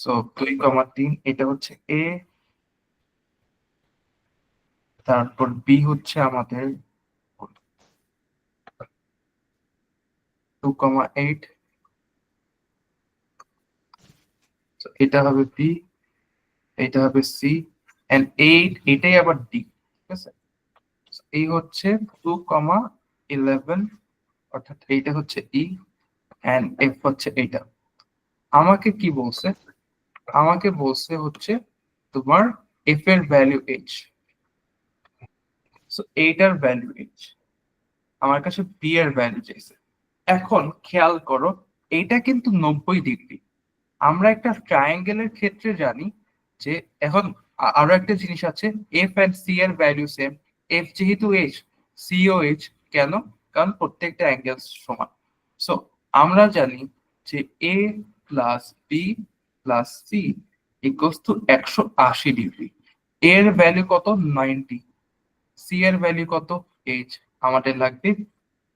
সো 2,3 এটা হচ্ছে a, তারপর b হচ্ছে আমাদের 2,8, So এটা হবে বি, এটা হবে সি, এন্ড 8 এটাই আবার ডি। ঠিক আছে, So এই হচ্ছে 2,11, অর্থাৎ এইটা হচ্ছে ই এন্ড এফ হচ্ছে এইটা। আমাকে কি বলছে? আমাকে বলছে হচ্ছে তোমার এফ এর ভ্যালু এইচ, সো এইটার ভ্যালু এইচ, আমার কাছে বি এর ভ্যালু চাইছে। এখন খেয়াল করো, এইটা কিন্তু 90 ডিগ্রি। আমরা একটা ট্রায়াঙ্গেলের ক্ষেত্রে জানি যে এখন আরো একটা জিনিস আছে, এফ এন্ড সি এর ভ্যালু সেম। এফ যেহেতু এইচ, সি ও এইচ, কেন? কারণ প্রত্যেকটা অ্যাঙ্গেল সমান। সো আমরা জানি যে A plus B plus C equals to 180 degree. এর ভ্যালু কত? 90। সি এর ভ্যালু কত? এইচ, আমাদের লাগবে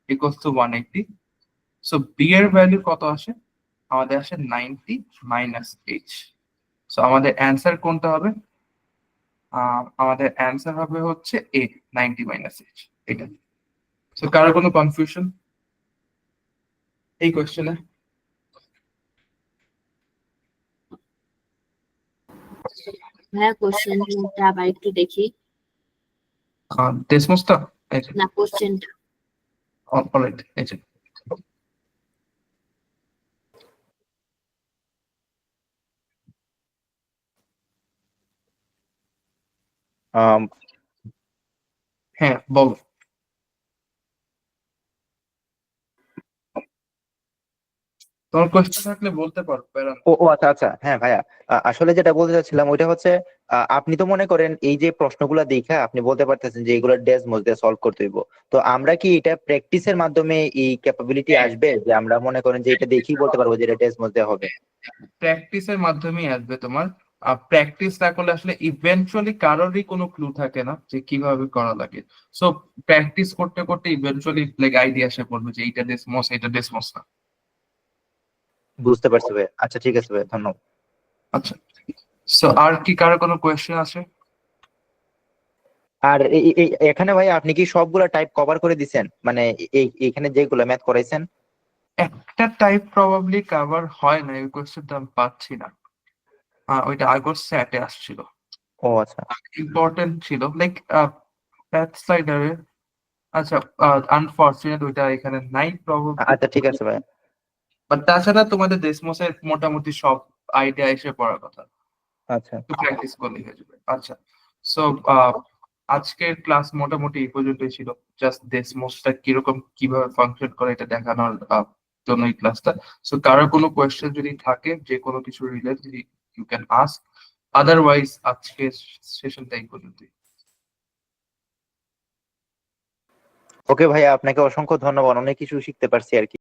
ইকুয়ালস টু 180। সো বি এর ভ্যালু কত আসে? আমাদের আসে 90 মাইনাস এইচ। সো আমাদের অ্যান্সার কোনটা হবে? আমাদের অ্যান্সার হবে হচ্ছে এ, 90 মাইনাস এইচ, এটা। সো কারো কোনো কনফিউশন এই কোশ্চেনে? ভাইয়া কোশ্চেনটা আবার একটু দেখি। ডেসমোসটা এই যে না, কোশ্চেনটা অলরাইট, এই যে আম, হ্যাঁ বলো। তোমার কোশ্চেন থাকলে বলতে পারো, প্যারা না। ও ও আচ্ছা আচ্ছা, হ্যাঁ ভাইয়া, আসলে যেটা বলতে চাচ্ছিলাম ওইটা হচ্ছে আপনি তো মনে করেন এই যে প্রশ্নগুলো দেখে আপনি বলতে পারতেছেন যে এগুলো ডেসমোস দিয়ে সলভ করতে হইব। তো আমরা কি এটা প্র্যাকটিসের মাধ্যমে এই ক্যাপাবিলিটি আসবে যে আমরা মনে করেন যে এটা দেখেই বলতে পারবো যে এটা ডেসমোস দেওয়া হবে? প্র্যাকটিসের মাধ্যমেই আসবে তোমার। প্র্যাকটিস না করলে আসলে ইভেন্চুয়ালি কারোরই কোনো ক্লু থাকে না যে কিভাবে করা লাগে। সো প্র্যাকটিস করতে করতে ইভেন্চুয়ালি লাইক আইডিয়া এসে পড়বে যে এইটা ডেসমোস, এটা ডেসমোস না। বুঝতে পারছি ভাই, আচ্ছা ঠিক আছে ভাই, ধন্যবাদ। আচ্ছা, সো আর কি কারো কোনো কোয়েশ্চেন আছে? আর এখানে ভাই আপনি কি সবগুলা টাইপ কভার করে দিছেন, মানে এখানে যেগুলো ম্যাথ করাইছেন? একটা টাইপ প্রবাবলি কভার হয় না, এই কোয়েশ্চেনটা আমি পাচ্ছি না। ওইটা আগর স্যাটে আসছিল, ও আচ্ছা ইম্পর্টেন্ট ছিল লাইক প্যাথ স্লাইডারে। আচ্ছা, আনফরচুনেট ওইটা এখানে নাই প্রবাবলি। আচ্ছা ঠিক আছে ভাই। বাট তাছাড়া তোমাদের ডেসমোসের মোটামুটি সব আইডিয়া এসে পড়ার কথা, আচ্ছা একটু প্র্যাকটিস করলেই হয়ে যাবে। আচ্ছা, সো আজকের ক্লাস মোটামুটি এই পর্যন্তই ছিল। জাস্ট ডেসমোসটা কিরকম কিভাবে ফাংশন করে এটা দেখানোর জন্য এই ক্লাসটা। সো কারোর কোনো কোয়েশ্চেন যদি থাকে যে কোনো কিছু related, you can ask. Otherwise আজকের সেশনটা এই পর্যন্তই। ওকে ভাইয়া, আপনাকে অসংখ্য ধন্যবাদ, অনেক কিছু শিখতে পারছি আর কি।